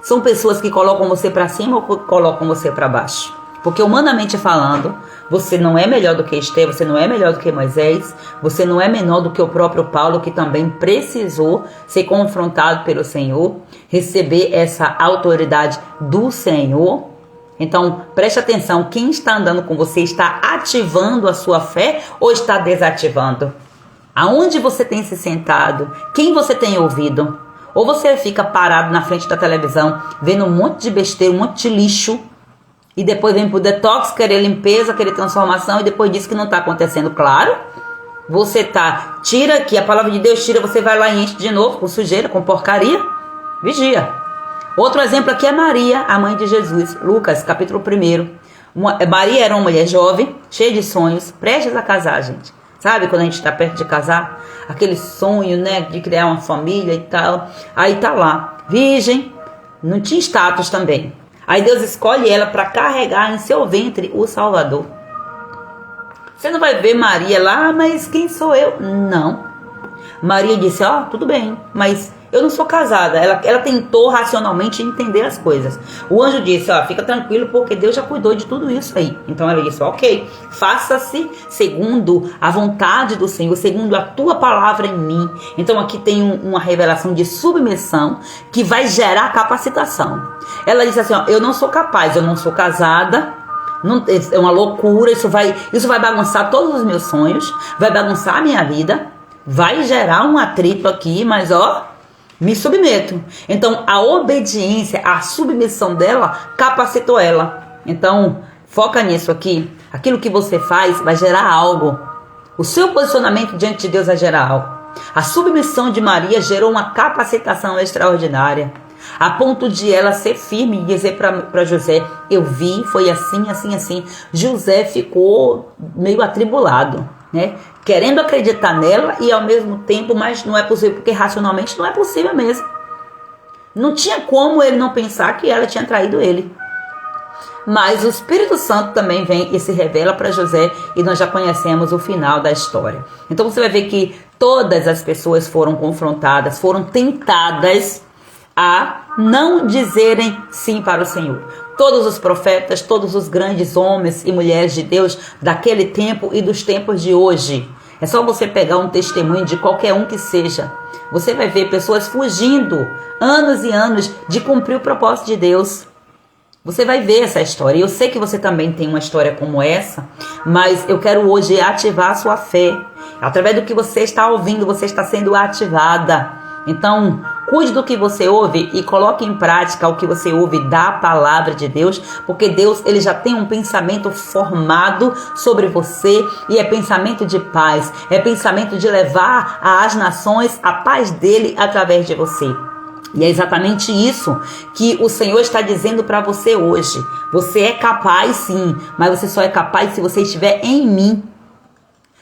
São pessoas que colocam você para cima ou colocam você para baixo? Porque humanamente falando, você não é melhor do que Esther, você não é melhor do que Moisés, você não é menor do que o próprio Paulo, que também precisou ser confrontado pelo Senhor, receber essa autoridade do Senhor. Então, preste atenção, quem está andando com você está ativando a sua fé ou está desativando? Aonde você tem se sentado? Quem você tem ouvido? Ou você fica parado na frente da televisão, vendo um monte de besteira, um monte de lixo, e depois vem pro detox, querer limpeza, querer transformação, e depois diz que não está acontecendo. Claro, você tira aqui, a palavra de Deus tira, você vai lá e enche de novo com sujeira, com porcaria. Vigia. Outro exemplo aqui é Maria, a mãe de Jesus. Lucas, capítulo 1. Maria era uma mulher jovem, cheia de sonhos, prestes a casar, gente. Sabe quando a gente está perto de casar? Aquele sonho, né, de criar uma família e tal. Aí tá lá, virgem, não tinha status também. Aí Deus escolhe ela para carregar em seu ventre o Salvador. Você não vai ver Maria lá, mas quem sou eu? Não. Maria disse, tudo bem, mas eu não sou casada. Ela tentou racionalmente entender as coisas. O anjo disse, fica tranquilo, porque Deus já cuidou de tudo isso aí. Então ela disse, ok, faça-se segundo a vontade do Senhor, segundo a tua palavra em mim. Então aqui tem uma revelação de submissão que vai gerar capacitação. Ela disse assim, eu não sou capaz, eu não sou casada. Não, é uma loucura, isso vai bagunçar todos os meus sonhos, vai bagunçar a minha vida, vai gerar um atrito aqui, mas me submeto. Então a obediência, a submissão dela capacitou ela. Então foca nisso aqui. Aquilo que você faz vai gerar algo. O seu posicionamento diante de Deus vai gerar algo. A submissão de Maria gerou uma capacitação extraordinária, a ponto de ela ser firme e dizer para José, eu vi, foi assim, assim, assim. José ficou meio atribulado, né? Querendo acreditar nela e ao mesmo tempo, mas não é possível, porque racionalmente não é possível mesmo. Não tinha como ele não pensar que ela tinha traído ele. Mas o Espírito Santo também vem e se revela para José, e nós já conhecemos o final da história. Então você vai ver que todas as pessoas foram confrontadas, foram tentadas a não dizerem sim para o Senhor. Todos os profetas, todos os grandes homens e mulheres de Deus daquele tempo e dos tempos de hoje. É só você pegar um testemunho de qualquer um que seja. Você vai ver pessoas fugindo anos e anos de cumprir o propósito de Deus. Você vai ver essa história. Eu sei que você também tem uma história como essa, mas eu quero hoje ativar a sua fé. Através do que você está ouvindo, você está sendo ativada. Então, cuide do que você ouve e coloque em prática o que você ouve da palavra de Deus, porque Deus, ele já tem um pensamento formado sobre você, e é pensamento de paz, é pensamento de levar às nações a paz dele através de você. E é exatamente isso que o Senhor está dizendo para você hoje. Você é capaz sim, mas você só é capaz se você estiver em mim.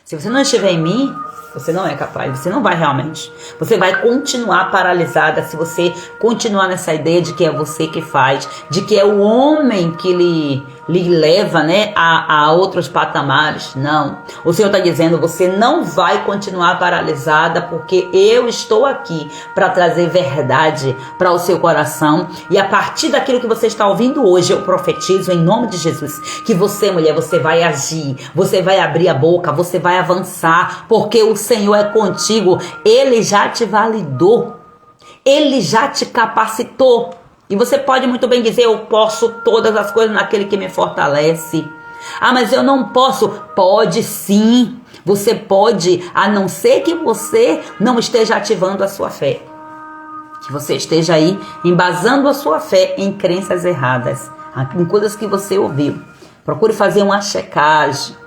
Se você não estiver em mim, você não é capaz, você não vai realmente. Você vai continuar paralisada se você continuar nessa ideia de que é você que faz, de que é o homem que lhe leva, né, a outros patamares. Não. O Senhor está dizendo, você não vai continuar paralisada, porque eu estou aqui para trazer verdade para o seu coração. E a partir daquilo que você está ouvindo hoje, eu profetizo em nome de Jesus, que você, mulher, você vai agir, você vai abrir a boca, você vai avançar, porque o Senhor é contigo. Ele já te validou, Ele já te capacitou. E você pode muito bem dizer, eu posso todas as coisas naquele que me fortalece. Ah, mas eu não posso. Pode sim, você pode, a não ser que você não esteja ativando a sua fé. Que você esteja aí embasando a sua fé em crenças erradas, em coisas que você ouviu. Procure fazer uma checagem.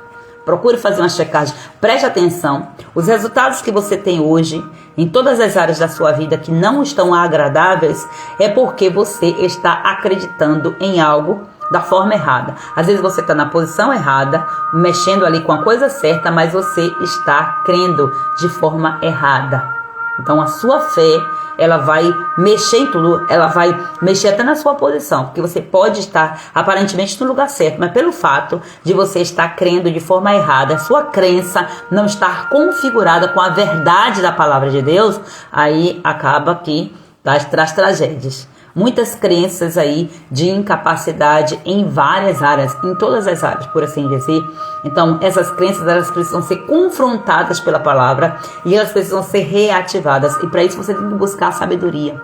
Preste atenção. Os resultados que você tem hoje, em todas as áreas da sua vida que não estão agradáveis, é porque você está acreditando em algo da forma errada. Às vezes você está na posição errada, mexendo ali com a coisa certa, mas você está crendo de forma errada. Então a sua fé, ela vai mexer em tudo, ela vai mexer até na sua posição, porque você pode estar aparentemente no lugar certo, mas pelo fato de você estar crendo de forma errada, a sua crença não estar configurada com a verdade da palavra de Deus, aí acaba que traz tragédias. Muitas crenças aí de incapacidade em várias áreas, em todas as áreas, por assim dizer. Então, essas crenças, elas precisam ser confrontadas pela palavra e elas precisam ser reativadas. E para isso você tem que buscar sabedoria.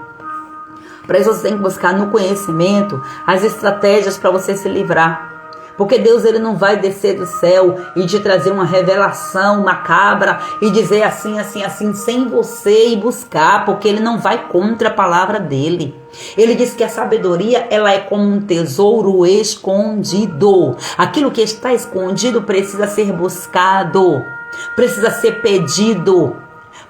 Para isso você tem que buscar no conhecimento as estratégias para você se livrar. Porque Deus, ele não vai descer do céu e te trazer uma revelação macabra e dizer assim, assim, assim, sem você ir buscar, porque ele não vai contra a palavra dele. Ele diz que a sabedoria, ela é como um tesouro escondido. Aquilo que está escondido precisa ser buscado, precisa ser pedido.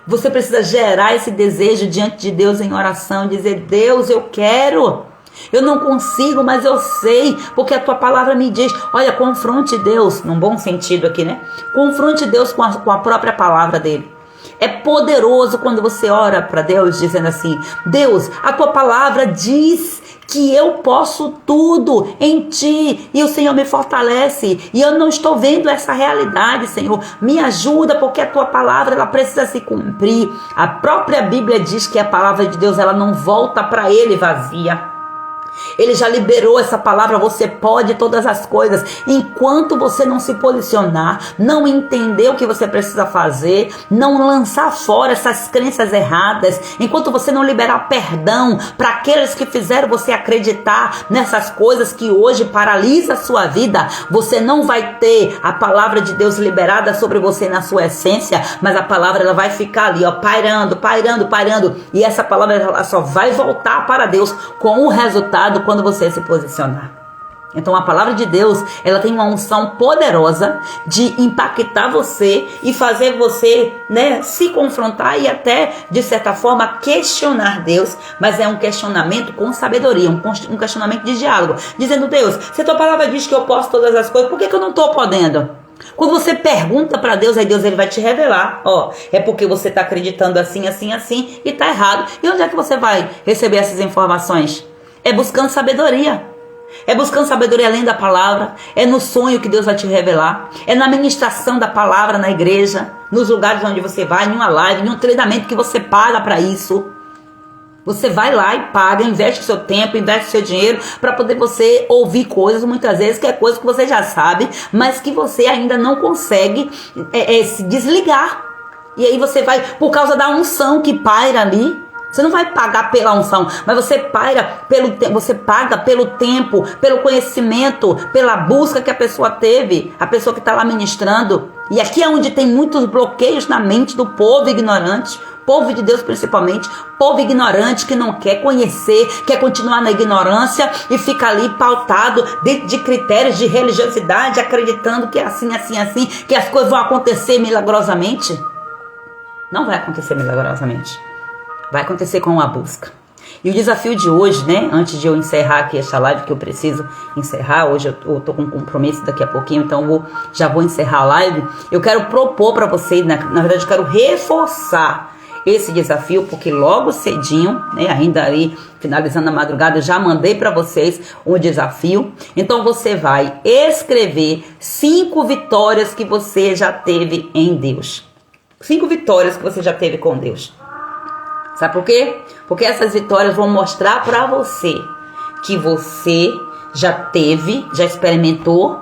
Você precisa gerar esse desejo diante de Deus em oração, dizer, Deus, eu quero. Eu não consigo, mas eu sei, porque a tua palavra me diz. Olha, confronte Deus, num bom sentido aqui, né? Confronte Deus com a própria palavra dele. É poderoso quando você ora para Deus dizendo assim, Deus, a tua palavra diz que eu posso tudo em ti, e o Senhor me fortalece, e eu não estou vendo essa realidade, Senhor, me ajuda, porque a tua palavra, ela precisa se cumprir. A própria Bíblia diz que a palavra de Deus, ela não volta para ele vazia. Ele já liberou essa palavra, você pode todas as coisas. Enquanto você não se posicionar, não entender o que você precisa fazer, não lançar fora essas crenças erradas, enquanto você não liberar perdão para aqueles que fizeram você acreditar nessas coisas que hoje paralisam a sua vida, você não vai ter a palavra de Deus liberada sobre você na sua essência, mas a palavra, ela vai ficar ali, ó, pairando, e essa palavra, ela só vai voltar para Deus com o resultado quando você se posicionar. Então a palavra de Deus, ela tem uma unção poderosa de impactar você e fazer você, né, se confrontar e até, de certa forma, questionar Deus, mas é um questionamento com sabedoria, um questionamento de diálogo, dizendo, Deus, se a tua palavra diz que eu posso todas as coisas, por que eu não estou podendo? Quando você pergunta para Deus, aí Deus, ele vai te revelar, ó, é porque você está acreditando assim, assim, assim, e está errado. E onde é que você vai receber essas informações? É buscando sabedoria. É buscando sabedoria além da palavra. É no sonho que Deus vai te revelar. É na ministração da palavra na igreja. Nos lugares onde você vai, em uma live, em um treinamento que você paga para isso. Você vai lá e paga, investe o seu tempo, investe o seu dinheiro para poder você ouvir coisas, muitas vezes, que é coisa que você já sabe, mas que você ainda não consegue se desligar. E aí você vai, por causa da unção que paira ali, você não vai pagar pela unção, mas você paga pelo tempo, pelo conhecimento, pela busca que a pessoa teve, a pessoa que está lá ministrando. E aqui é onde tem muitos bloqueios na mente do povo ignorante, povo de Deus principalmente, povo ignorante que não quer conhecer, quer continuar na ignorância e fica ali pautado dentro de critérios de religiosidade, acreditando que é assim, assim, assim, que as coisas vão acontecer milagrosamente. Não vai acontecer milagrosamente. Vai acontecer com uma busca. E o desafio de hoje, né, antes de eu encerrar aqui esta live, que eu preciso encerrar, hoje eu tô com um compromisso daqui a pouquinho, então já vou encerrar a live. Eu quero propor para vocês, na verdade eu quero reforçar esse desafio, porque logo cedinho, né, ainda aí finalizando a madrugada, eu já mandei para vocês um desafio. Então você vai escrever 5 vitórias que você já teve em Deus. 5 vitórias que você já teve com Deus. Sabe por quê? Porque essas vitórias vão mostrar para você que você já teve, já experimentou,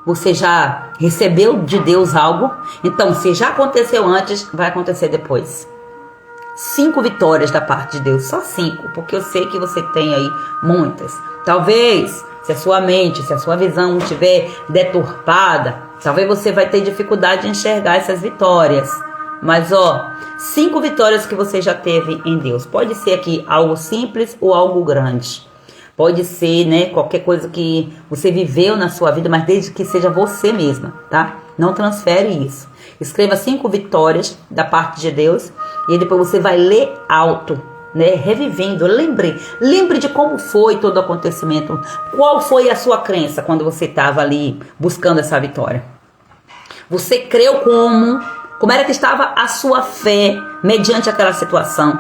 você já recebeu de Deus algo. Então, se já aconteceu antes, vai acontecer depois. 5 vitórias da parte de Deus, só 5, porque eu sei que você tem aí muitas. Talvez, se a sua mente, se a sua visão estiver deturpada, talvez você vai ter dificuldade de enxergar essas vitórias. Mas 5 vitórias que você já teve em Deus. Pode ser aqui algo simples ou algo grande. Pode ser, né, qualquer coisa que você viveu na sua vida, mas desde que seja você mesma, tá? Não transfere isso. Escreva 5 vitórias da parte de Deus e depois você vai ler alto, né, revivendo. Lembre de como foi todo o acontecimento. Qual foi a sua crença quando você estava ali buscando essa vitória? Você creu como era que estava a sua fé mediante aquela situação?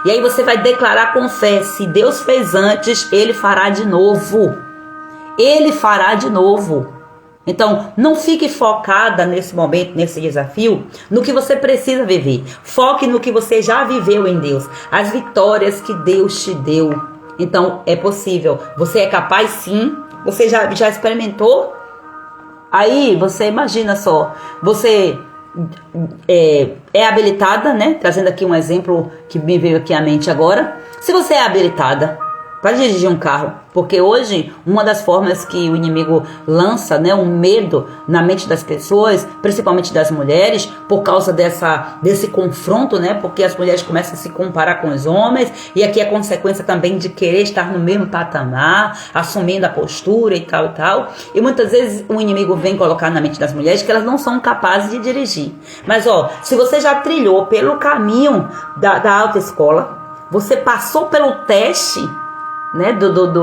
E aí você vai declarar com fé: se Deus fez antes, Ele fará de novo. Ele fará de novo. Então, não fique focada nesse momento, nesse desafio, no que você precisa viver. Foque no que você já viveu em Deus. As vitórias que Deus te deu. Então, é possível. Você é capaz, sim. Você já experimentou? Aí, você imagina só. Você é habilitada, né? Trazendo aqui um exemplo que me veio aqui à mente agora. Se você é habilitada para dirigir um carro, porque hoje uma das formas que o inimigo lança, né, um medo na mente das pessoas, principalmente das mulheres, por causa desse confronto, né, porque as mulheres começam a se comparar com os homens, e aqui a consequência também de querer estar no mesmo patamar, assumindo a postura e tal, e muitas vezes o inimigo vem colocar na mente das mulheres que elas não são capazes de dirigir. Mas se você já trilhou pelo caminho da autoescola, você passou pelo teste, né,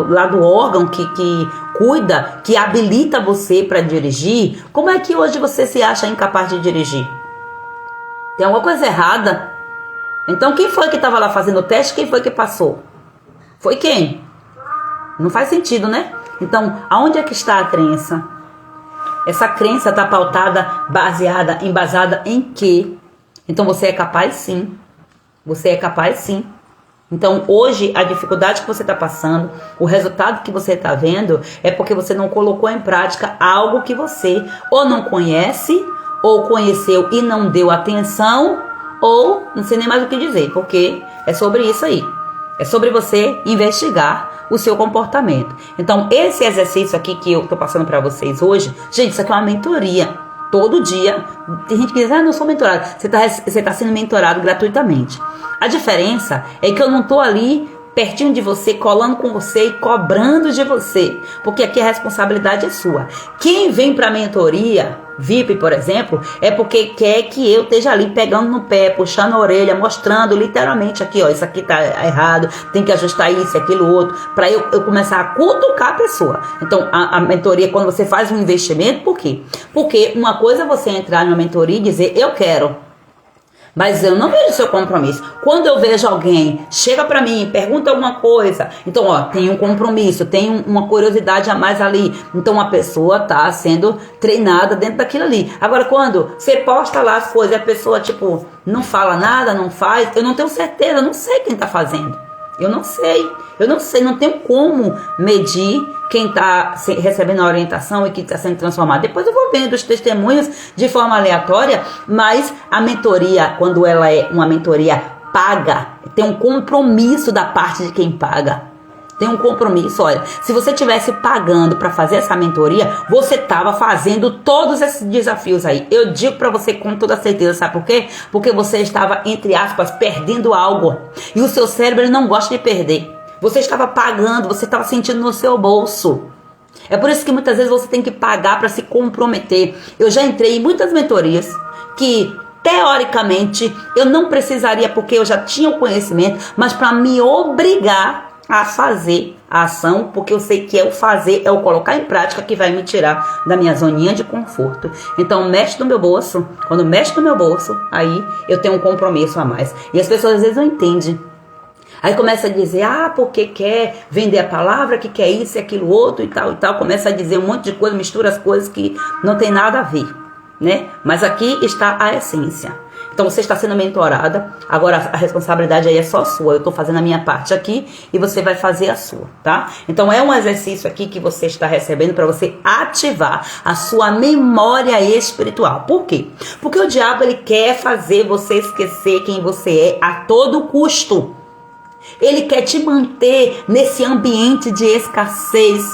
lá do órgão que cuida, que habilita você para dirigir, como é que hoje você se acha incapaz de dirigir? Tem alguma coisa errada? Então quem foi que estava lá fazendo o teste? Quem foi que passou? Foi quem? Não faz sentido, né? Então, aonde é que está a crença? Essa crença está pautada, embasada em quê? Então você é capaz, sim. Você é capaz, sim. Então hoje a dificuldade que você está passando, o resultado que você está vendo, é porque você não colocou em prática algo que você ou não conhece, ou conheceu e não deu atenção, ou não sei nem mais o que dizer, porque é sobre isso aí. É sobre você investigar o seu comportamento. Então esse exercício aqui que eu estou passando para vocês hoje, gente, isso aqui é uma mentoria. Todo dia, tem gente que diz, não sou mentorado. Você tá sendo mentorado gratuitamente. A diferença é que eu não tô ali pertinho de você, colando com você e cobrando de você, porque aqui a responsabilidade é sua. Quem vem para a mentoria VIP, por exemplo, é porque quer que eu esteja ali pegando no pé, puxando a orelha, mostrando literalmente aqui, isso aqui tá errado, tem que ajustar isso, aquilo, outro, para eu começar a cutucar a pessoa. Então, a mentoria, quando você faz um investimento, por quê? Porque uma coisa é você entrar numa mentoria e dizer, eu quero, mas eu não vejo seu compromisso. Quando eu vejo alguém, chega pra mim, pergunta alguma coisa, então, tem um compromisso, tem uma curiosidade a mais ali. Então, a pessoa tá sendo treinada dentro daquilo ali. Agora, quando você posta lá as coisas e a pessoa, não fala nada, não faz, eu não tenho certeza, eu não sei quem tá fazendo. Eu não sei, não tenho como medir quem está recebendo a orientação e que está sendo transformado. Depois eu vou vendo os testemunhos de forma aleatória, mas a mentoria, quando ela é uma mentoria paga, tem um compromisso da parte de quem paga. Tem um compromisso, olha, se você estivesse pagando para fazer essa mentoria, você estava fazendo todos esses desafios aí. Eu digo para você com toda certeza, sabe por quê? Porque você estava, entre aspas, perdendo algo. E o seu cérebro ele não gosta de perder. Você estava pagando, você estava sentindo no seu bolso. É por isso que muitas vezes você tem que pagar para se comprometer. Eu já entrei em muitas mentorias que teoricamente, eu não precisaria, porque eu já tinha o conhecimento, mas para me obrigar a fazer a ação, porque eu sei que é o fazer, é o colocar em prática que vai me tirar da minha zoninha de conforto. Então, mexe no meu bolso. Quando mexe no meu bolso, aí eu tenho um compromisso a mais. E as pessoas às vezes não entendem. Aí começa a dizer, porque quer vender a palavra, que quer isso e aquilo outro e tal e tal. Começa a dizer um monte de coisa, mistura as coisas que não tem nada a ver, né? Mas aqui está a essência. Então você está sendo mentorada, agora a responsabilidade aí é só sua. Eu estou fazendo a minha parte aqui e você vai fazer a sua, tá? Então é um exercício aqui que você está recebendo para você ativar a sua memória espiritual. Por quê? Porque o diabo ele quer fazer você esquecer quem você é a todo custo. Ele quer te manter nesse ambiente de escassez.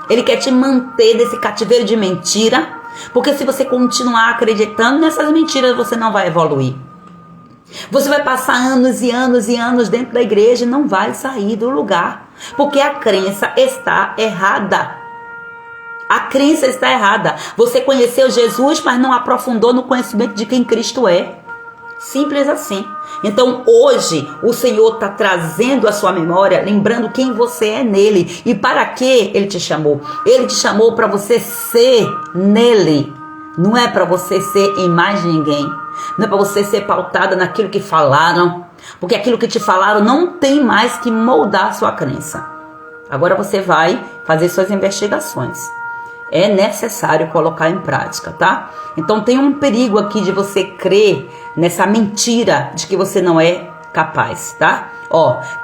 Ele quer te manter nesse cativeiro de mentira. Porque se você continuar acreditando nessas mentiras, você não vai evoluir. Você vai passar anos e anos e anos dentro da igreja e não vai sair do lugar. Porque a crença está errada. A crença está errada. Você conheceu Jesus, mas não aprofundou no conhecimento de quem Cristo é. Simples assim. Então hoje o Senhor está trazendo a sua memória, lembrando quem você é nele e para que Ele te chamou. Ele te chamou para você ser nele. Não é para você ser em mais ninguém. Não é para você ser pautada naquilo que falaram. Porque aquilo que te falaram não tem mais que moldar a sua crença. Agora você vai fazer suas investigações. É necessário colocar em prática, tá? Então tem um perigo aqui de você crer nessa mentira de que você não é capaz, tá?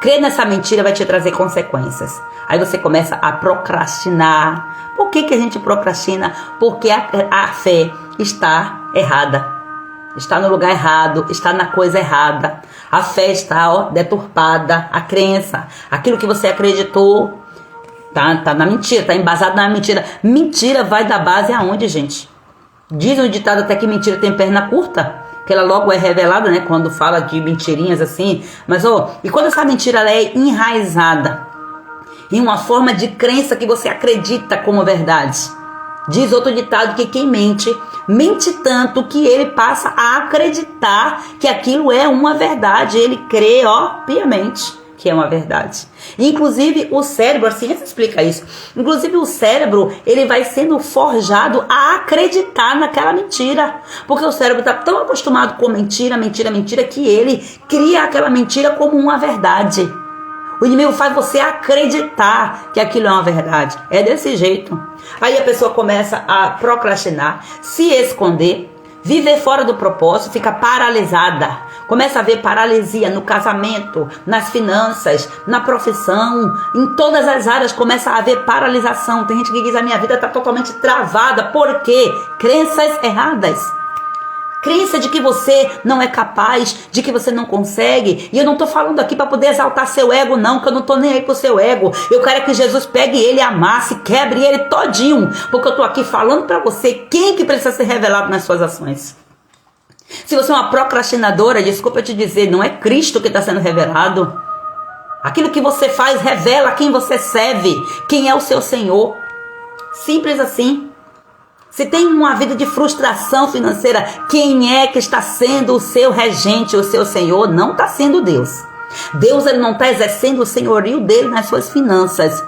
Crer nessa mentira vai te trazer consequências. Aí você começa a procrastinar. Por que a gente procrastina? Porque a fé está errada. Está no lugar errado, está na coisa errada. A fé está deturpada, a crença, aquilo que você acreditou. Tá na mentira, tá embasado na mentira. Mentira vai dar base aonde, gente? Diz um ditado até que mentira tem perna curta, que ela logo é revelada, né? Quando fala de mentirinhas assim. Mas, e quando essa mentira ela é enraizada em uma forma de crença que você acredita como verdade. Diz outro ditado que quem mente, mente tanto que ele passa a acreditar que aquilo é uma verdade. Ele crê, piamente, que é uma verdade. Inclusive o cérebro, a ciência explica isso. Inclusive o cérebro, ele vai sendo forjado a acreditar naquela mentira. Porque o cérebro está tão acostumado com mentira, que ele cria aquela mentira como uma verdade. O inimigo faz você acreditar que aquilo é uma verdade. É desse jeito. Aí a pessoa começa a procrastinar, se esconder, viver fora do propósito, fica paralisada. Começa a ver paralisia no casamento, nas finanças, na profissão, em todas as áreas começa a haver paralisação. Tem gente que diz, a minha vida está totalmente travada. Por quê? Crenças erradas. Crença de que você não é capaz, de que você não consegue. E eu não estou falando aqui para poder exaltar seu ego, não, que eu não estou nem aí com o seu ego. Eu quero que Jesus pegue ele, amasse, quebre ele todinho. Porque eu estou aqui falando para você quem que precisa ser revelado nas suas ações. Se você é uma procrastinadora, desculpa eu te dizer, não é Cristo que está sendo revelado. Aquilo que você faz revela quem você serve, quem é o seu Senhor. Simples assim. Se tem uma vida de frustração financeira, quem é que está sendo o seu regente, o seu Senhor? Não está sendo Deus. Deus ele não está exercendo o senhorio dele nas suas finanças.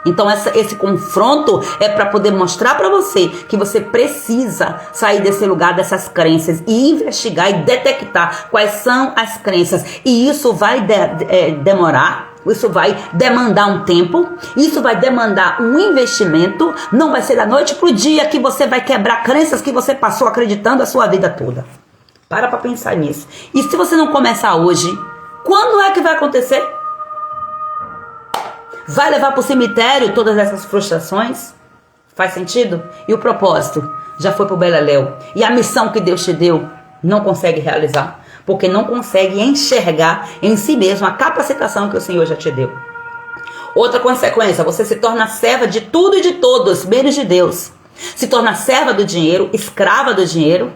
Então esse confronto é para poder mostrar para você que você precisa sair desse lugar, dessas crenças e investigar e detectar quais são as crenças. E isso vai demorar, isso vai demandar um tempo, isso vai demandar um investimento. Não vai ser da noite para o dia que você vai quebrar crenças que você passou acreditando a sua vida toda. Para pensar nisso. E se você não começar hoje, quando é que vai acontecer? Vai levar para o cemitério todas essas frustrações? Faz sentido? E o propósito? Já foi para o beleléu. E a missão que Deus te deu, não consegue realizar. Porque não consegue enxergar em si mesmo a capacitação que o Senhor já te deu. Outra consequência, você se torna serva de tudo e de todos, menos de Deus. Se torna serva do dinheiro, escrava do dinheiro.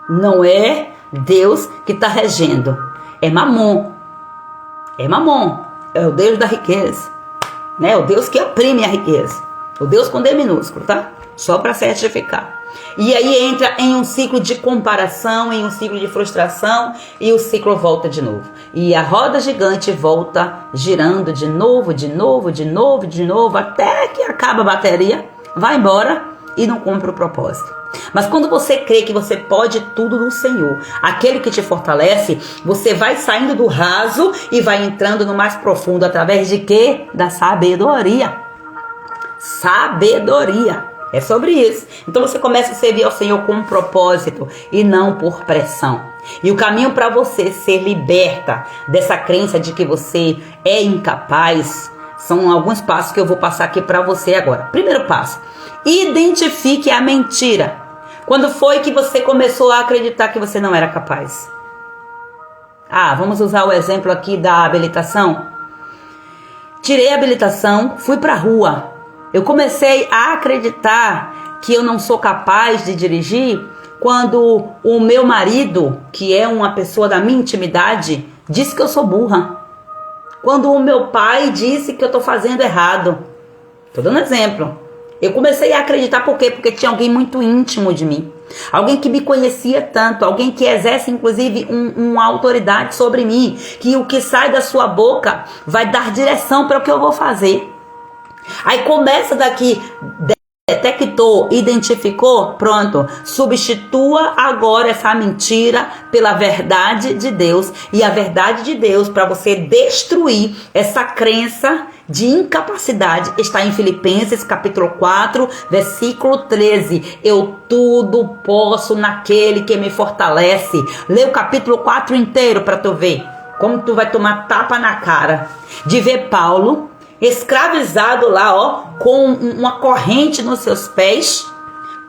Não é Deus que está regendo. É Mamon. É Mamon. É o Deus da riqueza. Né? O Deus que oprime a riqueza. O Deus com D minúsculo, tá? Só para certificar. E aí entra em um ciclo de comparação, em um ciclo de frustração, e o ciclo volta de novo. E a roda gigante volta girando de novo, até que acaba a bateria, vai embora e não cumpre o propósito. Mas quando você crê que você pode tudo no Senhor, aquele que te fortalece, você vai saindo do raso e vai entrando no mais profundo através de quê? Da sabedoria. Sabedoria. É sobre isso. Então você começa a servir ao Senhor com um propósito e não por pressão. E o caminho para você ser liberta dessa crença de que você é incapaz, são alguns passos que eu vou passar aqui para você agora. Primeiro passo: identifique a mentira. Quando foi que você começou a acreditar que você não era capaz? Vamos usar o exemplo aqui da habilitação. Tirei a habilitação, fui para a rua. Eu comecei a acreditar que eu não sou capaz de dirigir quando o meu marido, que é uma pessoa da minha intimidade, disse que eu sou burra. Quando o meu pai disse que eu estou fazendo errado. Estou dando exemplo. Eu comecei a acreditar por quê? Porque tinha alguém muito íntimo de mim. Alguém que me conhecia tanto. Alguém que exerce inclusive uma autoridade sobre mim. Que o que sai da sua boca vai dar direção para o que eu vou fazer. Aí começa daqui, detectou, identificou, pronto. Substitua agora essa mentira pela verdade de Deus. E a verdade de Deus, para você destruir essa crença de incapacidade, está em Filipenses capítulo 4, versículo 13. Eu tudo posso naquele que me fortalece. Lê o capítulo 4 inteiro para tu ver como tu vai tomar tapa na cara de ver Paulo escravizado lá, com uma corrente nos seus pés,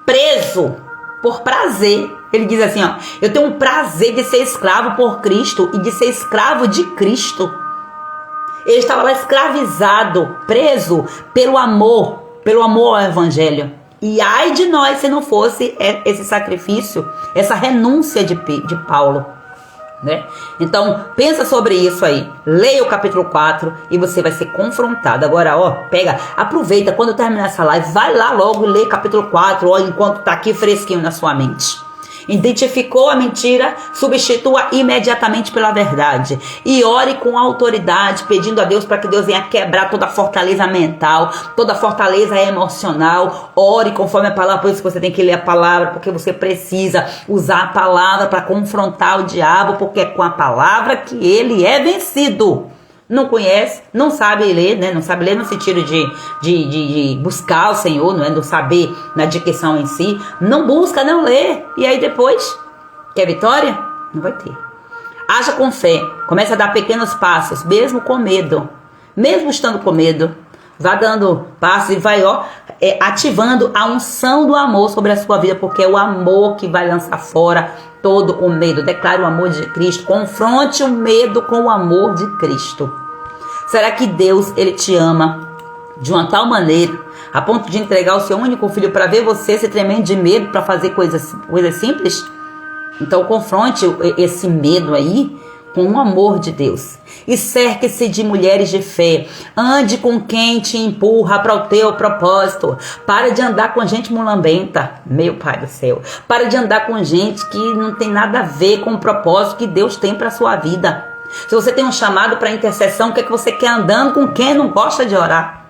preso por prazer. Ele diz assim, eu tenho um prazer de ser escravo por Cristo e de ser escravo de Cristo. Ele estava lá escravizado, preso pelo amor ao evangelho. E ai de nós se não fosse esse sacrifício, essa renúncia de Paulo. Né? Então pensa sobre isso aí, leia o capítulo 4 e você vai ser confrontado. Agora aproveita, quando terminar essa live, vai lá logo e lê capítulo 4, enquanto tá aqui fresquinho na sua mente. Identificou a mentira, substitua imediatamente pela verdade e ore com autoridade, pedindo a Deus para que Deus venha quebrar toda a fortaleza mental, toda a fortaleza emocional. Ore conforme a palavra, por isso que você tem que ler a palavra, porque você precisa usar a palavra para confrontar o diabo, porque é com a palavra que ele é vencido. Não conhece, não sabe ler, né? Não sabe ler no sentido de buscar o Senhor, não é? Do saber na dicção em si. Não busca, não lê. E aí depois, quer vitória? Não vai ter. Haja com fé. Comece a dar pequenos passos, mesmo com medo. Mesmo estando com medo. Vá dando passos e vai ativando a unção do amor sobre a sua vida, porque é o amor que vai lançar fora todo o medo. Declare o amor de Cristo. Confronte o medo com o amor de Cristo. Será que Deus, ele te ama de uma tal maneira, a ponto de entregar o seu único filho para ver você se tremendo de medo para fazer coisas simples? Então confronte esse medo aí com o amor de Deus. E cerque-se de mulheres de fé. Ande com quem te empurra para o teu propósito. Para de andar com gente mulambenta, meu Pai do céu. Para de andar com gente que não tem nada a ver com o propósito que Deus tem para a sua vida. Se você tem um chamado para intercessão, o que é que você quer andando com quem não gosta de orar?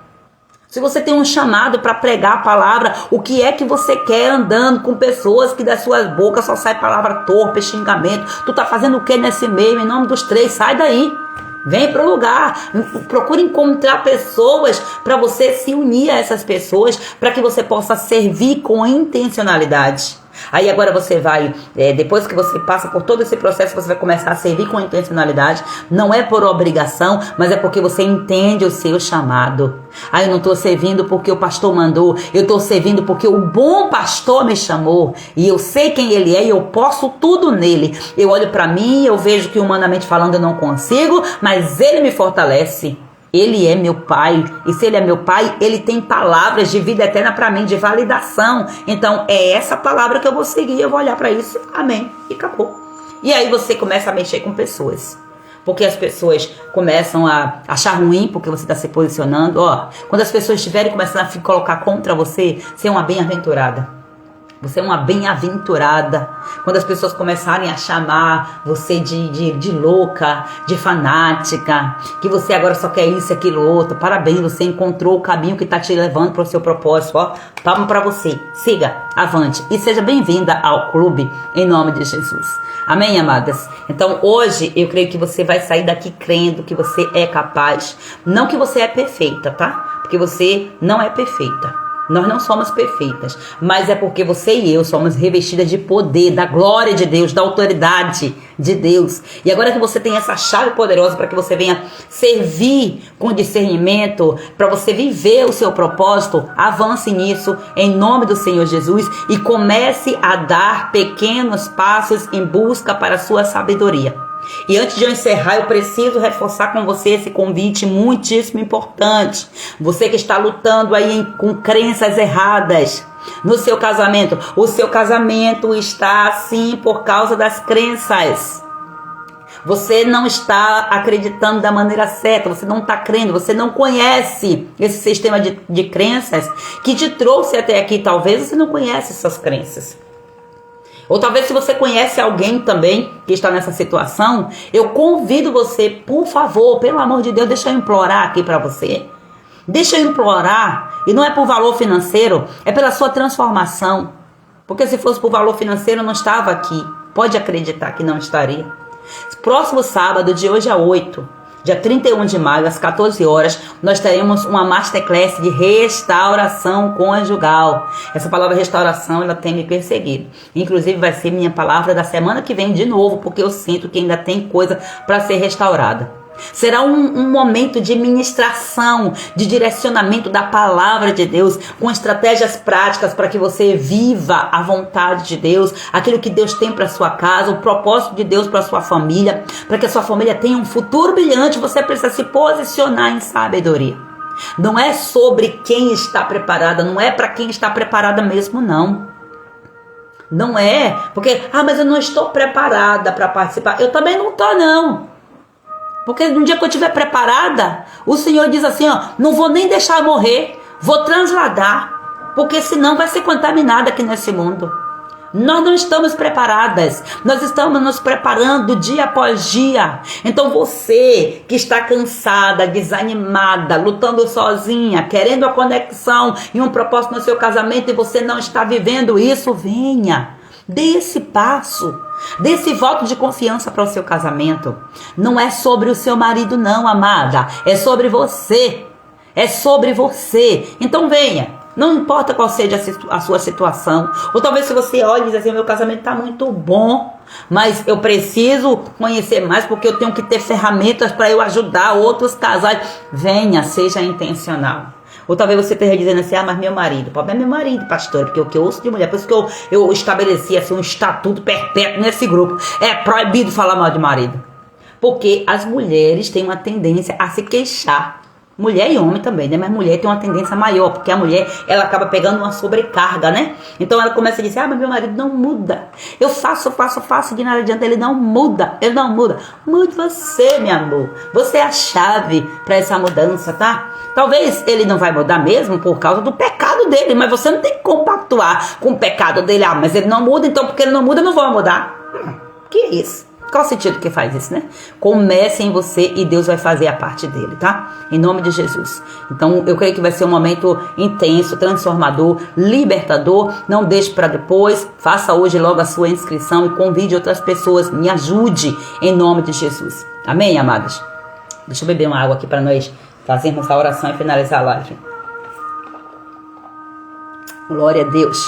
Se você tem um chamado para pregar a palavra, o que é que você quer andando com pessoas que das suas bocas só sai palavra torpe, xingamento? Tu tá fazendo o que nesse meio? Em nome dos três, sai daí. Vem para o lugar. Procure encontrar pessoas para você se unir a essas pessoas, para que você possa servir com intencionalidade. Aí agora você vai, depois que você passa por todo esse processo, você vai começar a servir com intencionalidade. Não é por obrigação, mas é porque você entende o seu chamado. Aí eu não estou servindo porque o pastor mandou, eu estou servindo porque o bom pastor me chamou. E eu sei quem ele é e eu posso tudo nele. Eu olho para mim, eu vejo que humanamente falando eu não consigo, mas ele me fortalece. Ele é meu pai, e se ele é meu pai, ele tem palavras de vida eterna para mim, de validação. Então é essa palavra que eu vou seguir, eu vou olhar para isso, amém, e acabou. E aí você começa a mexer com pessoas, porque as pessoas começam a achar ruim porque você está se posicionando. Quando as pessoas estiverem começando a se colocar contra você, você é uma bem-aventurada. Você é uma bem-aventurada. Quando as pessoas começarem a chamar você de louca, de fanática, que você agora só quer isso, aquilo, outro, parabéns, você encontrou o caminho que está te levando para o seu propósito. Ó, palma para você. Siga, avante e seja bem-vinda ao clube, em nome de Jesus. Amém, amadas? Então, hoje, eu creio que você vai sair daqui crendo que você é capaz. Não que você é perfeita, tá? Porque você não é perfeita. Nós não somos perfeitas, mas é porque você e eu somos revestidas de poder, da glória de Deus, da autoridade de Deus. E agora que você tem essa chave poderosa para que você venha servir com discernimento, para você viver o seu propósito, avance nisso em nome do Senhor Jesus e comece a dar pequenos passos em busca para a sua sabedoria. E antes de eu encerrar, eu preciso reforçar com você esse convite muitíssimo importante. Você que está lutando aí com crenças erradas no seu casamento. O seu casamento está assim por causa das crenças. Você não está acreditando da maneira certa, você não está crendo, você não conhece esse sistema de crenças que te trouxe até aqui. Talvez você não conhece essas crenças. Ou talvez se você conhece alguém também que está nessa situação, eu convido você, por favor, pelo amor de Deus, deixa eu implorar aqui para você. Deixa eu implorar, e não é por valor financeiro, é pela sua transformação. Porque se fosse por valor financeiro, eu não estava aqui. Pode acreditar que não estaria. Próximo sábado, de hoje a 8, dia 31 de maio, às 14 horas, nós teremos uma masterclass de restauração conjugal. Essa palavra restauração, ela tem me perseguido. Inclusive, vai ser minha palavra da semana que vem de novo, porque eu sinto que ainda tem coisa para ser restaurada. Será um momento de ministração, de direcionamento da palavra de Deus, com estratégias práticas para que você viva a vontade de Deus, aquilo que Deus tem para sua casa, o propósito de Deus para sua família, para que a sua família tenha um futuro brilhante. Você precisa se posicionar em sabedoria. Não é sobre quem está preparada, não é para quem está preparada mesmo, não. Não é, porque, mas eu não estou preparada para participar. Eu também não estou, não. Porque no dia que eu estiver preparada, o Senhor diz assim, não vou nem deixar morrer, vou transladar, porque senão vai ser contaminada aqui nesse mundo. Nós não estamos preparadas, nós estamos nos preparando dia após dia. Então você que está cansada, desanimada, lutando sozinha, querendo a conexão e um propósito no seu casamento e você não está vivendo isso, venha, dê esse passo. Dê esse voto de confiança para o seu casamento. Não é sobre o seu marido não, amada. É sobre você. É sobre você. Então venha. Não importa qual seja a sua situação. Ou talvez se você olhe e diz assim, meu casamento está muito bom, mas eu preciso conhecer mais porque eu tenho que ter ferramentas para eu ajudar outros casais. Venha, seja intencional. Ou talvez você esteja dizendo assim, mas meu marido, o problema é meu marido, pastor, porque o que eu ouço de mulher, por isso que eu estabeleci assim, um estatuto perpétuo nesse grupo, é proibido falar mal de marido. Porque as mulheres têm uma tendência a se queixar. Mulher e homem também, né? Mas mulher tem uma tendência maior, porque a mulher, ela acaba pegando uma sobrecarga, né? Então ela começa a dizer, mas meu marido não muda. Eu faço, e nada adianta, ele não muda. Mude você, meu amor. Você é a chave para essa mudança, tá? Talvez ele não vai mudar mesmo por causa do pecado dele, mas você não tem como compactuar com o pecado dele. Mas ele não muda, então porque ele não muda, eu não vou mudar. Que isso? Qual o sentido que faz isso, né? Comece em você e Deus vai fazer a parte dele, tá? Em nome de Jesus. Então, eu creio que vai ser um momento intenso, transformador, libertador. Não deixe para depois. Faça hoje logo a sua inscrição e convide outras pessoas. Me ajude em nome de Jesus. Amém, amadas? Deixa eu beber uma água aqui para nós fazermos a oração e finalizar a live. Glória a Deus.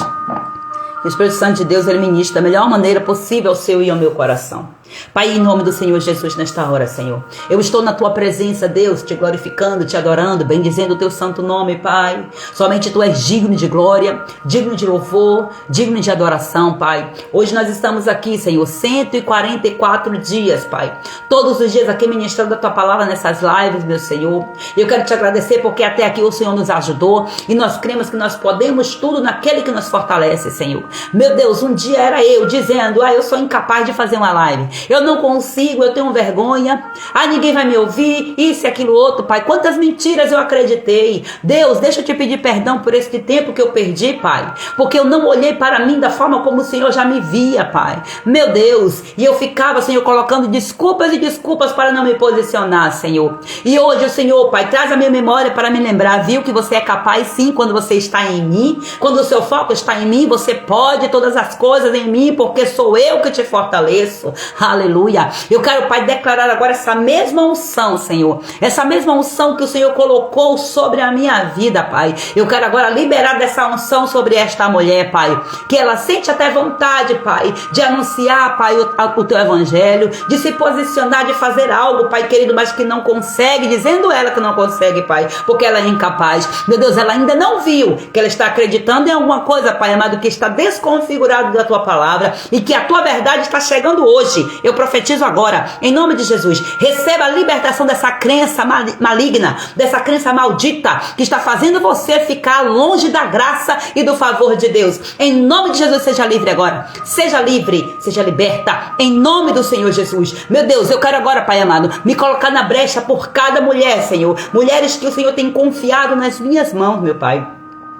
Que o Espírito Santo de Deus, ele ministre da melhor maneira possível ao seu e ao meu coração. Pai, em nome do Senhor Jesus, nesta hora, Senhor, eu estou na tua presença, Deus, te glorificando, te adorando, bendizendo o teu santo nome, Pai. Somente tu és digno de glória, digno de louvor, digno de adoração, Pai. Hoje nós estamos aqui, Senhor, 144 dias, Pai. Todos os dias aqui ministrando a tua palavra nessas lives, meu Senhor. E eu quero te agradecer porque até aqui o Senhor nos ajudou e nós cremos que nós podemos tudo naquele que nos fortalece, Senhor. Meu Deus, um dia era eu dizendo, eu sou incapaz de fazer uma live. Eu não consigo, eu tenho vergonha. Ah, ninguém vai me ouvir, isso e aquilo outro, Pai. Quantas mentiras eu acreditei. Deus, deixa eu te pedir perdão por esse tempo que eu perdi, Pai. Porque eu não olhei para mim da forma como o Senhor já me via, Pai. Meu Deus, e eu ficava, Senhor, colocando desculpas e desculpas para não me posicionar, Senhor. E hoje o Senhor, Pai, traz a minha memória para me lembrar, viu, que você é capaz sim quando você está em mim. Quando o seu foco está em mim, você pode todas as coisas em mim, porque sou eu que te fortaleço. Aleluia. Eu quero, Pai, declarar agora essa mesma unção, Senhor. Essa mesma unção que o Senhor colocou sobre a minha vida, Pai. Eu quero agora liberar dessa unção sobre esta mulher, Pai. Que ela sente até vontade, Pai, de anunciar, Pai, o teu evangelho, de se posicionar, de fazer algo, Pai querido, mas que não consegue, dizendo ela que não consegue, Pai, porque ela é incapaz. Meu Deus, ela ainda não viu que ela está acreditando em alguma coisa, Pai amado, que está desconfigurado da tua palavra e que a tua verdade está chegando hoje. Eu profetizo agora, em nome de Jesus, receba a libertação dessa crença maligna, dessa crença maldita que está fazendo você ficar longe da graça e do favor de Deus. Em nome de Jesus, seja livre agora. Seja livre, seja liberta, em nome do Senhor Jesus. Meu Deus, eu quero agora, Pai amado, me colocar na brecha por cada mulher, Senhor. Mulheres que o Senhor tem confiado nas minhas mãos, meu Pai.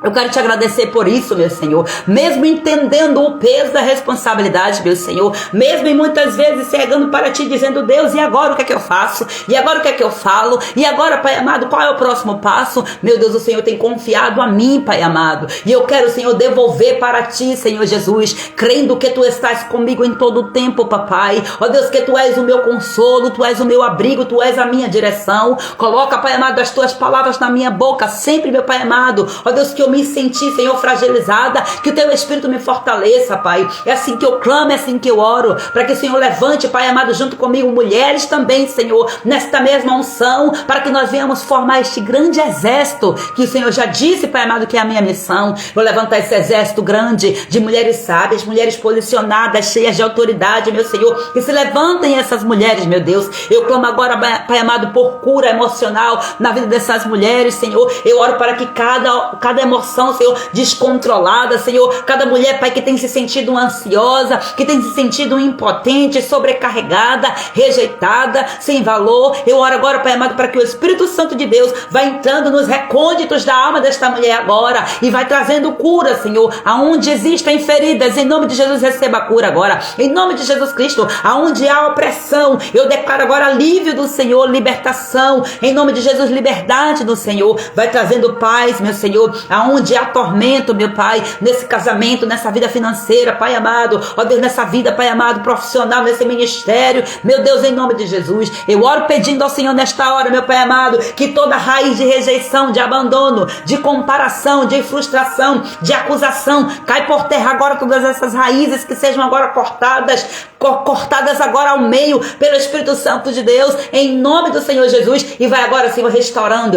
Eu quero te agradecer por isso, meu Senhor, mesmo entendendo o peso da responsabilidade, meu Senhor, mesmo em muitas vezes chegando para ti, dizendo, Deus, e agora o que é que eu faço? E agora o que é que eu falo? E agora, Pai amado, qual é o próximo passo? Meu Deus, o Senhor tem confiado a mim, Pai amado, e eu quero, Senhor, devolver para ti, Senhor Jesus, crendo que tu estás comigo em todo o tempo, papai. Ó Deus, que tu és o meu consolo, tu és o meu abrigo, tu és a minha direção. Coloca, Pai amado, as tuas palavras na minha boca, sempre, meu Pai amado. Ó Deus, que eu me senti, Senhor, fragilizada, que o teu Espírito me fortaleça, Pai. É assim que eu clamo, é assim que eu oro, para que o Senhor levante, Pai amado, junto comigo, mulheres também, Senhor, nesta mesma unção, para que nós venhamos formar este grande exército, que o Senhor já disse, Pai amado, que é a minha missão. Vou levantar esse exército grande, de mulheres sábias, mulheres posicionadas, cheias de autoridade, meu Senhor, que se levantem essas mulheres, meu Deus. Eu clamo agora, Pai amado, por cura emocional na vida dessas mulheres, Senhor. Eu oro para que cada emoção, Senhor, descontrolada, Senhor, cada mulher, Pai, que tem se sentido ansiosa, que tem se sentido impotente, sobrecarregada, rejeitada, sem valor, eu oro agora, Pai amado, para que o Espírito Santo de Deus vá entrando nos recônditos da alma desta mulher agora e vai trazendo cura, Senhor, aonde existem feridas, em nome de Jesus, receba a cura agora, em nome de Jesus Cristo, aonde há opressão, eu declaro agora alívio do Senhor, libertação, em nome de Jesus, liberdade do Senhor, vai trazendo paz, meu Senhor, aonde há tormento, meu Pai, nesse casamento, nessa vida financeira, Pai amado, ó Deus, nessa vida, Pai amado, profissional, nesse ministério, meu Deus, em nome de Jesus, eu oro pedindo ao Senhor nesta hora, meu Pai amado, que toda raiz de rejeição, de abandono, de comparação, de frustração, de acusação, cai por terra agora todas essas raízes, que sejam agora cortadas agora ao meio, pelo Espírito Santo de Deus, em nome do Senhor Jesus, e vai agora, Senhor, restaurando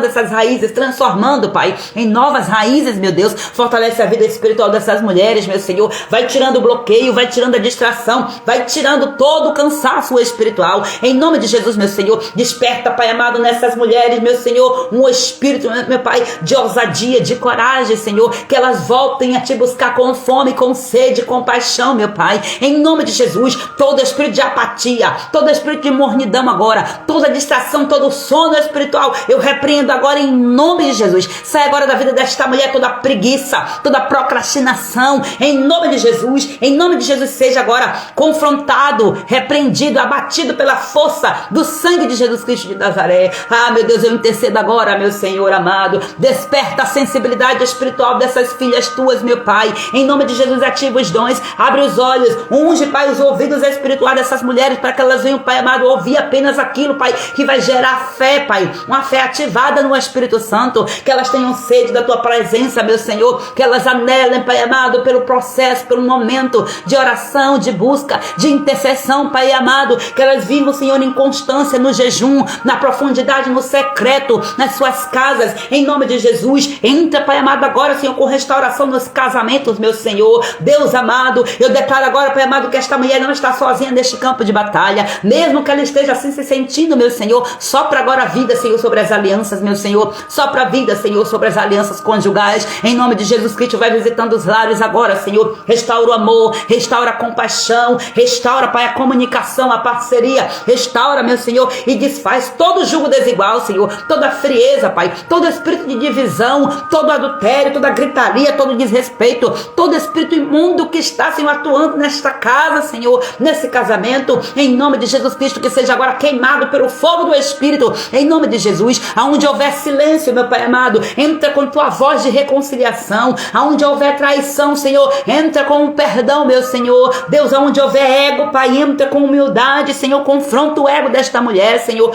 essas raízes, transformando, Pai, em novas raízes, meu Deus. Fortalece a vida espiritual dessas mulheres, meu Senhor. Vai tirando o bloqueio, vai tirando a distração, vai tirando todo o cansaço espiritual. Em nome de Jesus, meu Senhor, desperta, Pai amado, nessas mulheres, meu Senhor, um espírito, meu Pai, de ousadia, de coragem, Senhor, que elas voltem a te buscar com fome, com sede, com paixão, meu Pai. Em nome de Jesus, todo espírito de apatia, todo espírito de mornidão agora, toda distração, todo sono espiritual, eu repreendo agora em nome de Jesus. Sai agora da vida desta mulher toda preguiça, toda procrastinação, em nome de Jesus, seja agora confrontado, repreendido, abatido pela força do sangue de Jesus Cristo de Nazaré. Ah, meu Deus, eu intercedo agora, meu Senhor amado, desperta a sensibilidade espiritual dessas filhas tuas, meu Pai, em nome de Jesus, ativa os dons, abre os olhos, unge, Pai, os ouvidos espirituais dessas mulheres, para que elas venham, Pai amado, ouvir apenas aquilo, Pai, que vai gerar fé, Pai, uma fé ativada no Espírito Santo, que elas tenham sede da tua presença, meu Senhor, que elas anelem, Pai amado, pelo processo, pelo momento de oração, de busca, de intercessão, Pai amado, que elas vivam, Senhor, em constância, no jejum, na profundidade, no secreto, nas suas casas, em nome de Jesus. Entra, Pai amado, agora, Senhor, com restauração nos casamentos, meu Senhor, Deus amado, eu declaro agora, Pai amado, que esta mulher mulher não está sozinha neste campo de batalha, mesmo que ela esteja assim se sentindo, meu Senhor, sopra agora a vida, Senhor, sobre as alianças, meu Senhor, sopra a vida, Senhor, sobre as alianças conjugais, em nome de Jesus Cristo, vai visitando os lares agora, Senhor, restaura o amor, restaura a compaixão, restaura, Pai, a comunicação, a parceria, restaura, meu Senhor, e desfaz todo jugo desigual, Senhor, toda frieza, Pai, todo espírito de divisão, todo adultério, toda gritaria, todo desrespeito, todo espírito imundo que está, Senhor, atuando nesta casa, Senhor, nesse casamento, em nome de Jesus Cristo, que seja agora queimado pelo fogo do Espírito, em nome de Jesus. Aonde houver silêncio, meu Pai amado, entra com tua voz de reconciliação. Aonde houver traição, Senhor, entra com o perdão, meu Senhor. Deus, aonde houver ego, Pai, entra com humildade, Senhor, confronta o ego desta mulher, Senhor,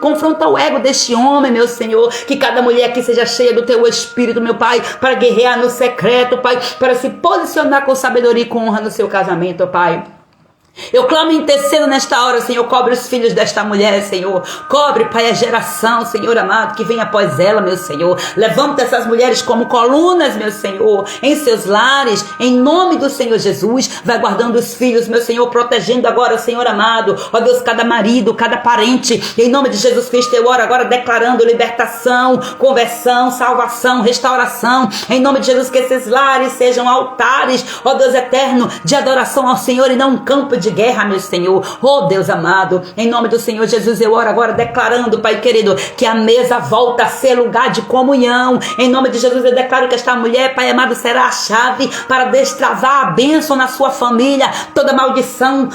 confronta o ego deste homem, meu Senhor, que cada mulher aqui seja cheia do teu Espírito, meu Pai, para guerrear no secreto, Pai, para se posicionar com sabedoria e com honra no seu casamento, Pai. Eu clamo e intercedo nesta hora, Senhor, cobre os filhos desta mulher, Senhor, cobre, Pai, a geração, Senhor amado, que vem após ela, meu Senhor, levanta essas mulheres como colunas, meu Senhor, em seus lares, em nome do Senhor Jesus, vai guardando os filhos, meu Senhor, protegendo agora, Senhor amado, ó Deus, cada marido, cada parente, em nome de Jesus Cristo, eu oro agora declarando libertação, conversão, salvação, restauração, em nome de Jesus, que esses lares sejam altares, ó Deus eterno, de adoração ao Senhor e não um campo de guerra, meu Senhor. Oh Deus amado, em nome do Senhor Jesus, eu oro agora declarando, Pai querido, que a mesa volta a ser lugar de comunhão. Em nome de Jesus eu declaro que esta mulher, Pai amado, será a chave para destravar a bênção na sua família. Toda maldição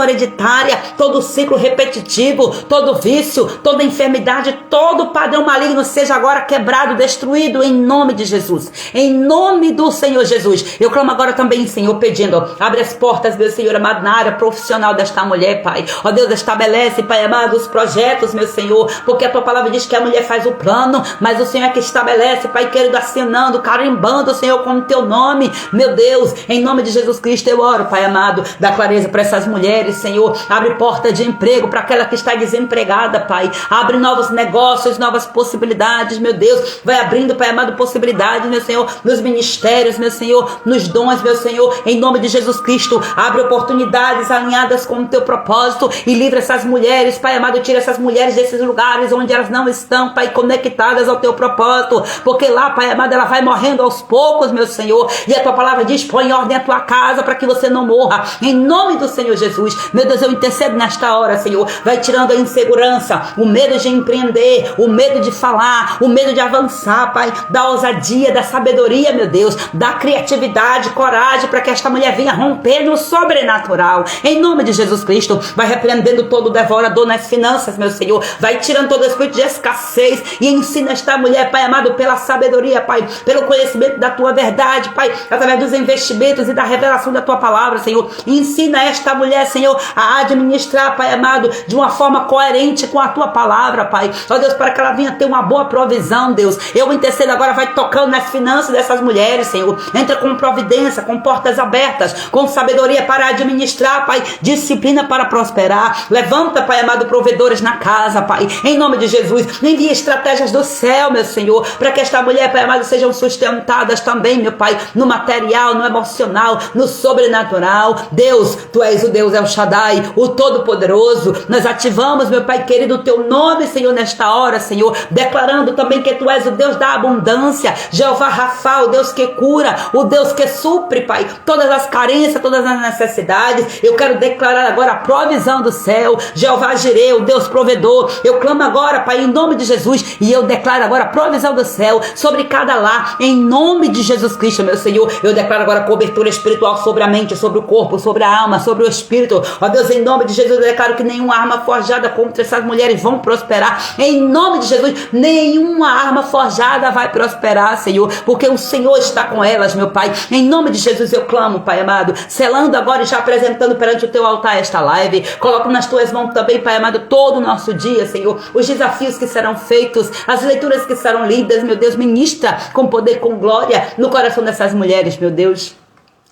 hereditária, todo ciclo repetitivo, todo vício, toda enfermidade, todo padrão maligno seja agora quebrado, destruído em nome de Jesus. Em nome do Senhor Jesus. Eu clamo agora também, Senhor, pedindo, abre as portas, meu Senhor amado, na área profissional desta mulher, Pai. Ó Deus, estabelece, Pai amado, os projetos, meu Senhor, porque a tua palavra diz que a mulher faz o plano, mas o Senhor é que estabelece, Pai querido, assinando, carimbando, Senhor, com o teu nome, meu Deus, em nome de Jesus Cristo eu oro, Pai amado, dá clareza para essas mulheres, Senhor, abre porta de emprego para aquela que está desempregada, Pai, abre novos negócios, novas possibilidades, meu Deus, vai abrindo, Pai amado, possibilidades, meu Senhor, nos ministérios, meu Senhor, nos dons, meu Senhor, em nome de Jesus Cristo, abre oportunidades alinhadas com o teu propósito e livra essas mulheres, Pai amado, tira essas mulheres desses lugares onde elas não estão, Pai, conectadas ao teu propósito, porque lá, Pai amado, ela vai morrendo aos poucos, meu Senhor, e a tua palavra diz, põe em ordem a tua casa para que você não morra, em nome do Senhor Jesus. Meu Deus, eu intercedo nesta hora, Senhor, vai tirando a insegurança, o medo de empreender, o medo de falar, o medo de avançar, Pai, da ousadia, da sabedoria, meu Deus, da criatividade, coragem, para que esta mulher venha romper no sobrenatural. Em nome de Jesus Cristo, vai repreendendo todo devorador nas finanças, meu Senhor, vai tirando todo espírito de escassez e ensina esta mulher, Pai amado, pela sabedoria, Pai, pelo conhecimento da tua verdade, Pai, através dos investimentos e da revelação da tua palavra, Senhor, ensina esta mulher, Senhor, a administrar, Pai amado, de uma forma coerente com a tua palavra, Pai, ó Deus, para que ela venha ter uma boa provisão, Deus, eu intercedo agora, vai tocando nas finanças dessas mulheres, Senhor, entra com providência, com portas abertas, com sabedoria para administrar, Pai, disciplina para prosperar, levanta, Pai amado, provedores na casa, Pai, em nome de Jesus, envia estratégias do céu, meu Senhor, para que esta mulher, Pai amado, sejam sustentadas também, meu Pai, no material, no emocional, no sobrenatural. Deus, tu és o Deus El Shaddai, o Todo-Poderoso, nós ativamos, meu Pai querido, o teu nome, Senhor, nesta hora, Senhor, declarando também que tu és o Deus da abundância, Jeová Rafa, o Deus que cura, o Deus que supre, Pai, todas as carências, todas as necessidades. Eu quero declarar agora a provisão do céu, Jeová Jireh, o Deus provedor. Eu clamo agora, Pai, em nome de Jesus, e eu declaro agora a provisão do céu sobre cada lar, em nome de Jesus Cristo, meu Senhor. Eu declaro agora cobertura espiritual sobre a mente, sobre o corpo, sobre a alma, sobre o espírito. Ó Deus, em nome de Jesus, eu declaro que nenhuma arma forjada contra essas mulheres vão prosperar. Em nome de Jesus, nenhuma arma forjada vai prosperar, Senhor, porque o Senhor está com elas, meu Pai. Em nome de Jesus eu clamo, Pai amado, selando agora e já apresentando perante o teu altar esta live. Coloco nas tuas mãos também, Pai amado, todo o nosso dia, Senhor, os desafios que serão feitos, as leituras que serão lidas, meu Deus, ministra com poder, com glória no coração dessas mulheres, meu Deus.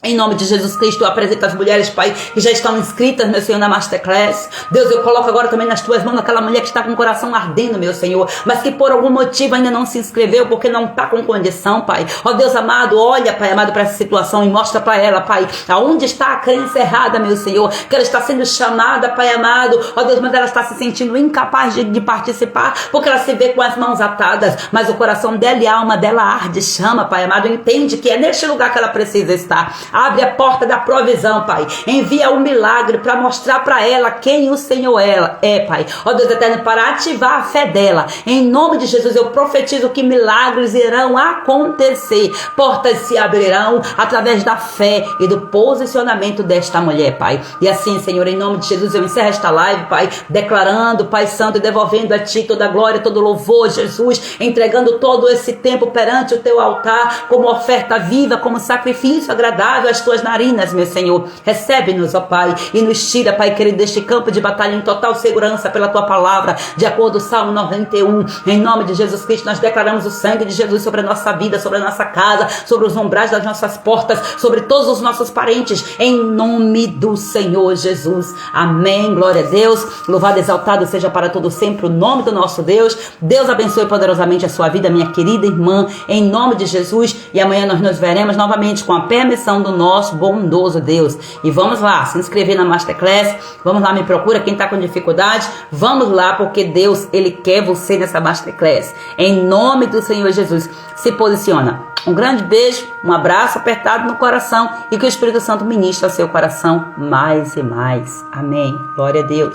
Em nome de Jesus Cristo, eu apresento as mulheres, Pai, que já estão inscritas, meu Senhor, na Masterclass. Deus, eu coloco agora também nas tuas mãos aquela mulher que está com o coração ardendo, meu Senhor, mas que por algum motivo ainda não se inscreveu, porque não está com condição, Pai. Ó Deus amado, olha, Pai amado, para essa situação e mostra para ela, Pai, aonde está a crença errada, meu Senhor, que ela está sendo chamada, Pai amado. Ó Deus, mas ela está se sentindo incapaz de participar, porque ela se vê com as mãos atadas, mas o coração dela e a alma dela arde, chama, Pai amado, entende que é neste lugar que ela precisa estar. Abre a porta da provisão, Pai. Envia um milagre para mostrar para ela quem o Senhor é, Pai. Ó Deus eterno, para ativar a fé dela. Em nome de Jesus, eu profetizo que milagres irão acontecer. Portas se abrirão através da fé e do posicionamento desta mulher, Pai. E assim, Senhor, em nome de Jesus, eu encerro esta live, Pai, declarando, Pai Santo, e devolvendo a Ti toda a glória, todo o louvor, Jesus, entregando todo esse tempo perante o Teu altar, como oferta viva, como sacrifício agradável às Tuas narinas, meu Senhor. Recebe-nos, ó Pai, e nos tira, Pai querido, deste campo de batalha em total segurança pela Tua palavra, de acordo com o Salmo 91. Em nome de Jesus Cristo, nós declaramos o sangue de Jesus sobre a nossa vida, sobre a nossa casa, sobre os umbrais das nossas portas, sobre todos os nossos parentes, em nome do Senhor Jesus. Amém. Glória a Deus. Louvado e exaltado seja para todo sempre o nome do nosso Deus. Deus abençoe poderosamente a sua vida, minha querida irmã, em nome de Jesus. E amanhã nós nos veremos novamente com a permissão do nosso bondoso Deus. E vamos lá, se inscrever na Masterclass. Vamos lá, me procura quem está com dificuldade. Vamos lá, porque Deus, Ele quer você nessa Masterclass. Em nome do Senhor Jesus, se posiciona. Um grande beijo, um abraço apertado no coração e que o Espírito Santo ministre ao seu coração mais e mais. Amém. Glória a Deus.